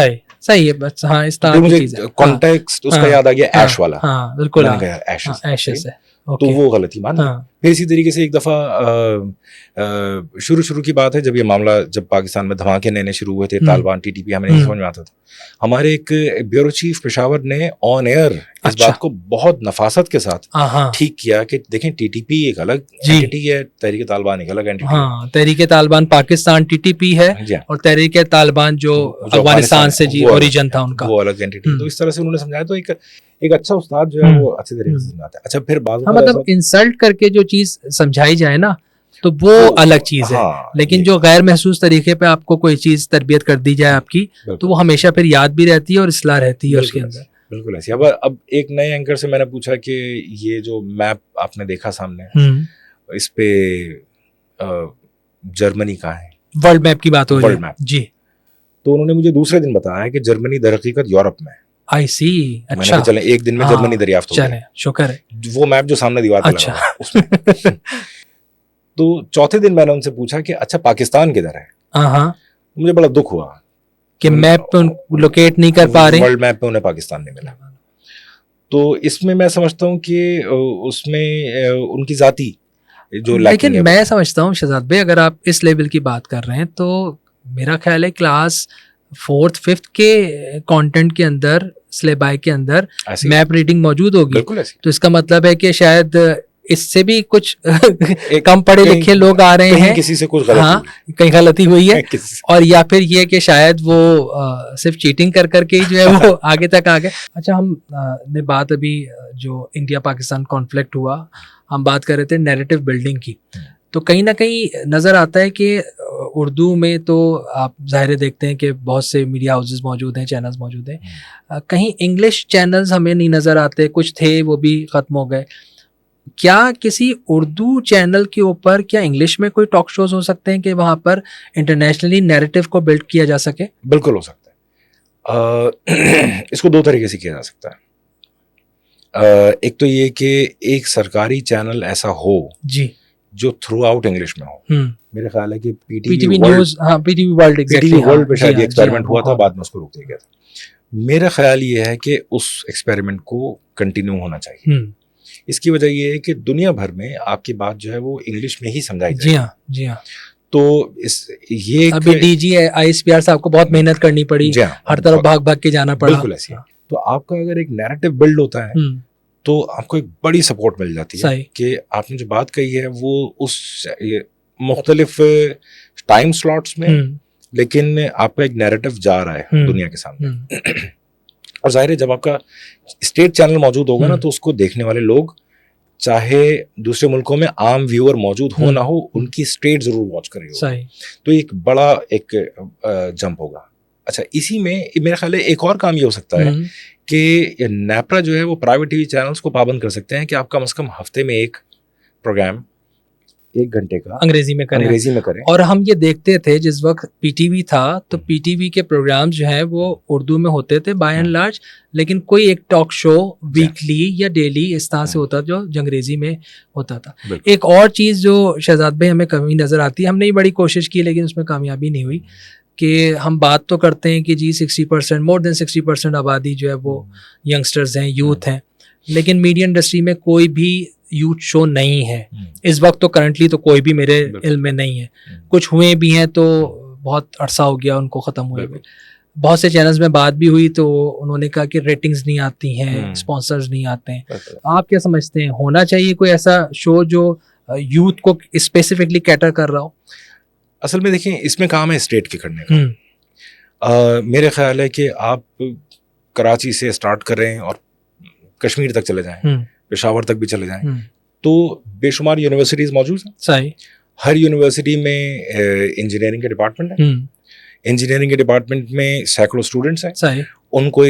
Speaker 1: सही है, बस हाँ, इस तरह की चीज़ है।
Speaker 2: कॉन्टेक्स्ट उसका याद आ गया, ऐश वाला।
Speaker 1: हाँ, बिल्कुल,
Speaker 2: मैंने कहा एशेस है,
Speaker 1: तो
Speaker 2: वो गलती मान ली। फिर इसी तरीके से एक दफ़ा शुरू की बात है, जब ये मामला, जब पाकिस्तान में धमाके नए शुरू हुए थे, तालिबान, TTP, हमें नहीं समझ में आता था। हमारे एक ब्यूरो चीफ पेशावर ने ऑन एयर इस बात को बहुत नफासत के साथ ठीक किया कि देखें TTP एक अलग एंटिटी है, तहरीक तालिबान एक अलग एंटिटी है।
Speaker 1: तहरीक तालिबान पाकिस्तान TTP है, और तहरीक तालिबान जो अफगानिस्तान से जी ओरिजिन था उनका,
Speaker 2: वो अलग एंटिटी। तो इस तरह से उन्होंने समझाया। तो एक अच्छा उस्ताद जो है वो अच्छे तरीके से समझाता है। अच्छा, फिर
Speaker 1: मतलब इंसल्ट करके जो चीज समझाई जाए ना, तो वो अलग चीज है। लेकिन जो गैर महसूस तरीके पे आपको कोई चीज तरबियत कर दी जाए आपकी, तो वो हमेशा फिर याद भी रहती है और इस्लाह रहती है उसके अंदर।
Speaker 2: बिल्कुल ऐसी। अब एक नए एंकर से मैंने पूछा कि ये जो मैप आपने देखा सामने, इस पे जर्मनी कहाँ है?
Speaker 1: वर्ल्ड मैप की बात हो रही है जी।
Speaker 2: तो उन्होंने मुझे दूसरे दिन बताया कि जर्मनी दर हकीकत यूरोप में।
Speaker 1: आई सी, अच्छा,
Speaker 2: चले एक दिन में जर्मनी दरियाफ्त हो गई।
Speaker 1: शुक्र है।
Speaker 2: वो मैप जो सामने दीवार पे लगा हुआ है उसमें। तो चौथे दिन मैंने उनसे पूछा कि अच्छा पाकिस्तान किधर है? मुझे बड़ा दुख हुआ
Speaker 1: कि मैप पे लोकेट नहीं कर पा रहे,
Speaker 2: वर्ल्ड मैप पे उन्हें पाकिस्तान नहीं मिला। तो इसमें मैं समझता हूँ कि उसमें उनकी जाती जो
Speaker 1: लेकिन मैं समझता हूँ शहजाद भाई, अगर आप इस लेवल की बात कर रहे हैं तो मेरा ख्याल है क्लास 4th 5th के कंटेंट के अंदर, सिलेबस के अंदर मैप रीडिंग मौजूद होगी। तो इसका मतलब है कि शायद इससे भी कुछ कम पढ़े लिखे लोग आ रहे हैं,
Speaker 2: किसी से कुछ गलती,
Speaker 1: हाँ कहीं गलती हुई है, और या फिर ये कि शायद वो सिर्फ चीटिंग कर करके ही जो है वो आगे तक आ गए। अच्छा, हम ने बात अभी जो इंडिया पाकिस्तान कॉन्फ्लिक्ट हुआ, हम बात कर रहे थे नैरेटिव बिल्डिंग की, तो कहीं ना कहीं नज़र आता है कि उर्दू में तो आप ज़ाहिर देखते हैं कि बहुत से मीडिया हाउसेस मौजूद हैं, चैनल्स मौजूद हैं, कहीं इंग्लिश चैनल्स हमें नहीं नज़र आते, कुछ थे वो भी ख़त्म हो गए। क्या किसी उर्दू चैनल के ऊपर, क्या इंग्लिश में कोई टॉक शोज हो सकते हैं कि वहाँ पर इंटरनेशनली नैरेटिव को बिल्ड किया जा सके?
Speaker 2: बिल्कुल हो सकता है। इसको दो तरीके से किया जा सकता है। एक तो ये कि एक सरकारी चैनल ऐसा हो
Speaker 1: जी
Speaker 2: जो थ्रू आउट इंग्लिश में हो। मेरे ख्याल है कि
Speaker 1: पीटीवी न्यूज़, हाँ पीटीवी वर्ल्ड,
Speaker 2: पीटीवी वर्ल्ड पे शायद एक्सपेरिमेंट हुआ था, बाद में उसको रोक दिया गया था। मेरा ख्याल ये है कि उस एक्सपेरिमेंट को कंटिन्यू होना चाहिए। इसकी वजह ये है कि दुनिया भर में आपकी बात जो है वो इंग्लिश में ही समझाई जाए।
Speaker 1: जी हाँ, जी हाँ।
Speaker 2: तो ये
Speaker 1: अभी डीजी आईएसपीआर साहब को बहुत मेहनत करनी पड़ी, हर तरफ भाग भाग के जाना पड़ा।
Speaker 2: बिल्कुल ऐसी है। तो आपका अगर एक नैरेटिव बिल्ड होता है तो आपको एक बड़ी सपोर्ट मिल जाती है कि आपने जो बात कही है वो उस मुख्तलिफ टाइम स्लॉट्स में, लेकिन आपका एक नैरेटिव जा रहा है दुनिया के सामने। और जाहिर है जब आपका स्टेट चैनल मौजूद होगा ना, तो उसको देखने वाले लोग, चाहे दूसरे मुल्कों में आम व्यूअर मौजूद हो ना हो, उनकी स्टेट जरूर वॉच करेगा। तो एक बड़ा एक जंप होगा। अच्छा, इसी में मेरा ख्याल है एक और काम ये हो सकता है कि नेपरा जो है वो प्राइवेट टीवी चैनल्स को पाबंद कर सकते हैं कि आप कम से कम हफ्ते में एक प्रोग्राम 1 घंटे का अंग्रेजी में करें।
Speaker 1: और हम ये देखते थे जिस वक्त पीटीवी था, तो पीटीवी के प्रोग्राम जो है वो उर्दू में होते थे बाय एंड लार्ज, लेकिन कोई एक टॉक शो वीकली या डेली इस तरह से होता जो अंग्रेजी में होता था। एक और चीज़ जो शहजाद भाई हमें कमी नज़र आती है, हमने बड़ी कोशिश की लेकिन उसमें कामयाबी नहीं हुई, कि हम बात तो करते हैं कि जी 60%, मोर देन 60% आबादी जो है वो यंगस्टर्स हैं, यूथ हैं, लेकिन मीडिया इंडस्ट्री में कोई भी यूथ शो नहीं है इस वक्त। तो करंटली तो कोई भी मेरे इल्म में नहीं है। कुछ हुए भी हैं तो बहुत अरसा हो गया उनको ख़त्म हुए। बहुत से चैनल्स में बात भी हुई तो उन्होंने कहा कि रेटिंग्स नहीं आती हैं, स्पॉन्सर्स नहीं आते हैं। आप क्या समझते हैं, होना चाहिए कोई ऐसा शो जो यूथ को स्पेसिफिकली कैटर कर रहा हो?
Speaker 2: असल में देखिए, इसमें काम है स्टेट के करने का। मेरे ख्याल है कि आप कराची से स्टार्ट करें और कश्मीर तक चले जाएं, पेशावर तक भी चले जाएं, तो बेशुमार यूनिवर्सिटीज मौजूद हैं। सही। हर यूनिवर्सिटी में इंजीनियरिंग के डिपार्टमेंट है। इंजीनियरिंग के डिपार्टमेंट में सैकड़ों स्टूडेंट्स हैं। सही। उनको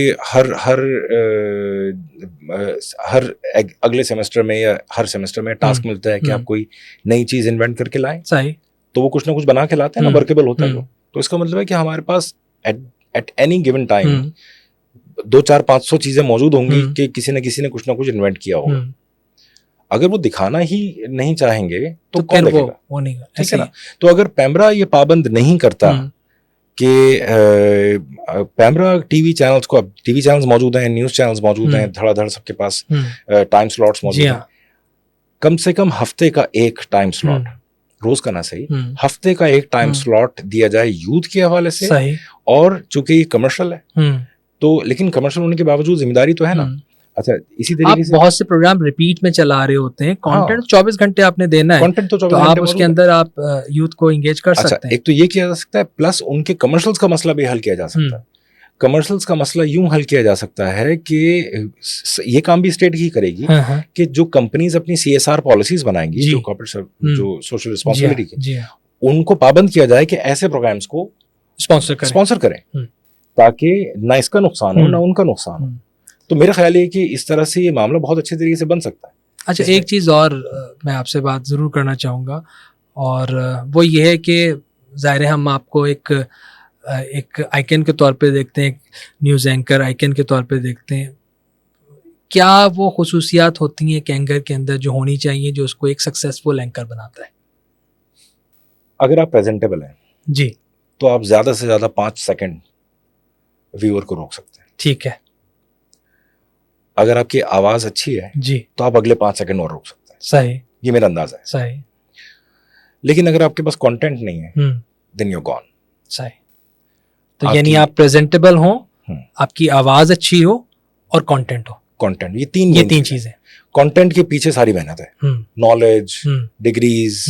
Speaker 2: हर अगले सेमेस्टर में या हर सेमेस्टर में टास्क मिलता है कि आप कोई नई चीज इन्वेंट करके लाएं। सही। तो वो कुछ ना कुछ बना के लाते हैं ना, वर्केबल होता है जो। तो इसका मतलब है कि हमारे पास एट एनी गिवन टाइम 200-500 चीजें मौजूद होंगी कि किसी ने कुछ ना कुछ इन्वेंट किया होगा। अगर वो दिखाना ही नहीं चाहेंगे तो कौन देखेगा? वो नहीं, ठीक है ना। तो अगर पैमरा ये पाबंद नहीं करता कि पैमरा टीवी चैनल्स को, अब टीवी चैनल्स मौजूद हैं, न्यूज चैनल्स मौजूद हैं, धड़ाधड़ सबके पास टाइम स्लॉट्स मौजूद हैं, कम से कम हफ्ते का एक टाइम स्लॉट, रोज का ना सही, हफ्ते का एक टाइम स्लॉट दिया जाए यूथ के हवाले से। सही। और चूंकि ये कमर्शियल है तो, लेकिन कमर्शियल होने के बावजूद जिम्मेदारी तो है ना। अच्छा, इसी तरीके से
Speaker 1: बहुत से प्रोग्राम रिपीट में चला रहे होते हैं, कंटेंट 24 घंटे आपने देना है,
Speaker 2: कंटेंट तो 24
Speaker 1: घंटे आप उसके अंदर आप यूथ को एंगेज कर सकते हैं।
Speaker 2: एक तो ये किया जा सकता है, प्लस उनके कमर्शियल्स का मसला भी हल किया जा सकता है। कमर्शियल्स का मसला यूं हल किया जा सकता है कि ये काम भी स्टेट ही करेगी कि जो कंपनीज अपनी CSR पॉलिसीज बनाएंगी, जो कॉर्पोरेट जो सोशल रिस्पांसिबिलिटी की, उनको पाबंद किया जाए कि ऐसे प्रोग्राम्स को स्पॉन्सर करें, ताकि ना इसका नुकसान हो ना उनका नुकसान हो। तो मेरा ख्याल है कि इस तरह से ये मामला बहुत अच्छे तरीके से बन सकता है।
Speaker 1: अच्छा, एक चीज़ और मैं आपसे बात ज़रूर करना चाहूँगा, और वो ये है कि ज़ाहिर है हम आपको एक आइकन के तौर पे देखते हैं, न्यूज़ एंकर आइकन के तौर पे देखते हैं। क्या वो खुसूसियात होती हैं एक एंकर के अंदर जो होनी चाहिए, जो उसको एक सक्सेसफुल एंकर बनाता है?
Speaker 2: अगर आप प्रेजेंटेबल हैं
Speaker 1: जी,
Speaker 2: तो आप ज़्यादा से ज़्यादा 5 सेकंड व्यूअर को रोक सकते हैं।
Speaker 1: ठीक है।
Speaker 2: अगर आपकी आवाज़ अच्छी है
Speaker 1: जी,
Speaker 2: तो आप अगले 5 सेकंड और रोक सकते हैं।
Speaker 1: सही।
Speaker 2: ये मेरा अंदाजा है।
Speaker 1: सही।
Speaker 2: लेकिन अगर आपके पास कंटेंट नहीं है देन यू गॉन।
Speaker 1: सही। तो यानी आप प्रेजेंटेबल हो, आपकी आवाज अच्छी हो और कंटेंट हो।
Speaker 2: कंटेंट, ये तीन चीजें। कंटेंट के पीछे सारी मेहनत है, नॉलेज, डिग्रीज,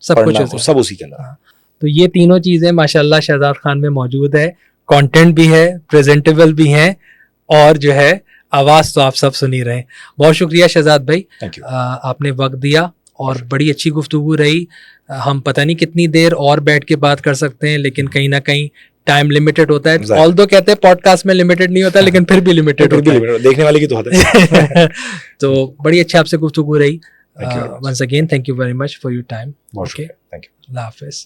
Speaker 1: सब कुछ
Speaker 2: सब उसी के अंदर।
Speaker 1: तो ये तीनों चीजें माशाल्लाह शहजाद खान में मौजूद है। कंटेंट भी है, प्रेजेंटेबल भी है, और जो है आवाज तो आप सब सुन ही रहे हैं। बहुत शुक्रिया शहजाद भाई, आपने वक्त दिया और बड़ी अच्छी गुफ्तगू रही। हम पता नहीं कितनी देर और बैठ के बात कर सकते हैं, लेकिन कहीं ना कहीं टाइम लिमिटेड होता है। ऑल्दो कहते हैं पॉडकास्ट में लिमिटेड नहीं होता, लेकिन फिर भी लिमिटेड होता है,
Speaker 2: देखने वाले की तो होता है।
Speaker 1: तो बड़ी अच्छी आपसे गुफ्तगू रही। Once again thank you very much for your time.
Speaker 2: Thank you.
Speaker 1: Allah Hafiz.